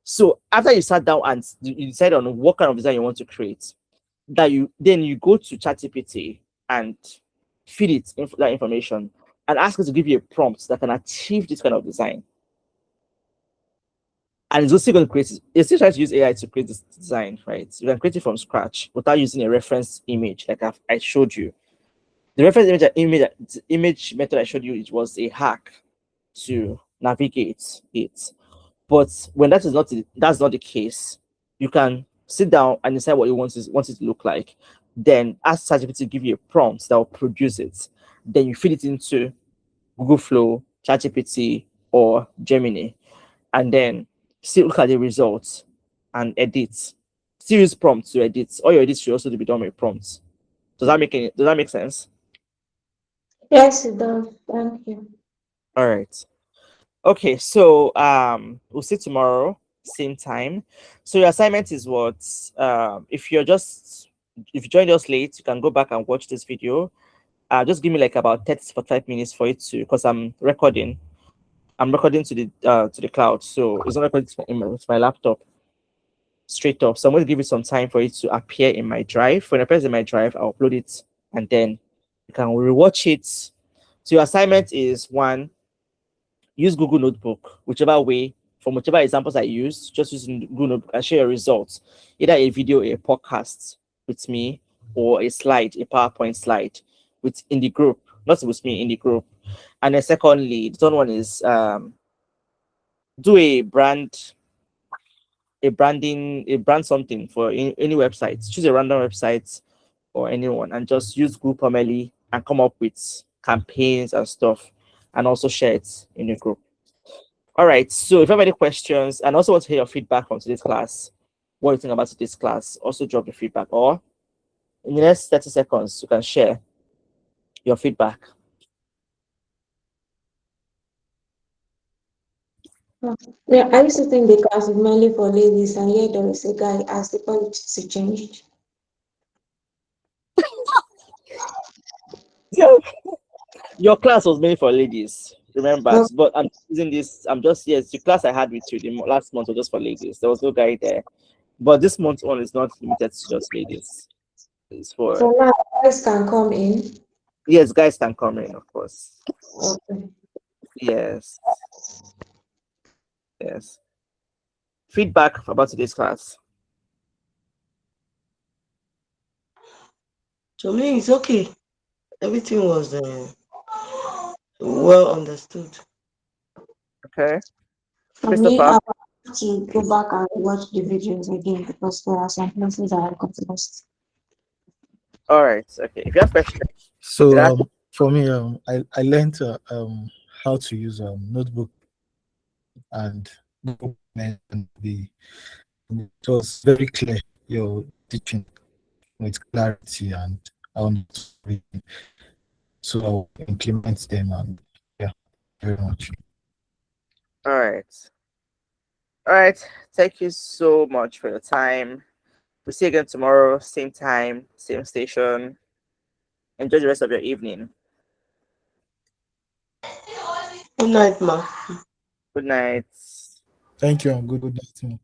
So after you sat down and you decide on what kind of design you want to create, that you go to ChatGPT and feed it that information and ask it to give you a prompt that can achieve this kind of design. And it's also going to create it. You're still trying to use AI to create this design, right? You can create it from scratch without using a reference image like I showed you. The reference image method I showed you, it was a hack to navigate it. But when that's not the case, you can sit down and decide what you want it to look like. Then ask ChatGPT to give you a prompt that will produce it. Then you feed it into Google Flow, ChatGPT, or Gemini, and then still look at the results and edit. Still use prompts to edit. All your edits should also be done with prompts. Does that make sense? Yes, it does. Thank you. All right. Okay, so we'll see tomorrow, same time. So your assignment is what? If you joined us late, you can go back and watch this video. Just give me like about 30 to 45 minutes for it to, because I'm recording. I'm recording to the cloud, so it's not recording to my laptop straight up. So I'm going to give it some time for it to appear in my drive. When it appears in my drive, I'll upload it, and then you can rewatch it. So your assignment is, one, use Google Notebook, whichever way, from whichever examples I use, just using Google Notebook and share your results, either a video, a podcast with me, or a slide, a PowerPoint slide in the group, not with me, in the group. And then secondly, the third one is do a brand something for any website. Choose a random website or anyone and just use Google Pomelli and come up with campaigns and stuff, and also share it in your group. All right, so if you have any questions and also want to hear your feedback from today's class, what you think about today's class, also drop your feedback, or in the next 30 seconds, you can share your feedback. Yeah, I used to think the class is mainly for ladies, and yet there is a guy as the politics changed. Yeah. Your class was made for ladies, remember? Oh, But I'm using this. Yes, the class I had with you last month was just for ladies. There was no guy there. But this month one is not limited to just ladies. It's so for, now guys can come in. yes, guys can come in, of course. Okay. Yes, yes. Feedback about today's class. To me, it's okay. Everything was well understood. Okay. For me, I Christopher. want to go back and watch the videos again because there are some places that I got lost. All right. Okay. If you have questions, did So I? for me, I learned how to use notebook and Google Document, and it was very clear, your teaching with clarity, and I understood, so I'll implement them, and yeah, very much. All right. All right. Thank you so much for your time. We'll see you again tomorrow, same time, same station. Enjoy the rest of your evening. Good night, ma. Good night. Thank you, and good night.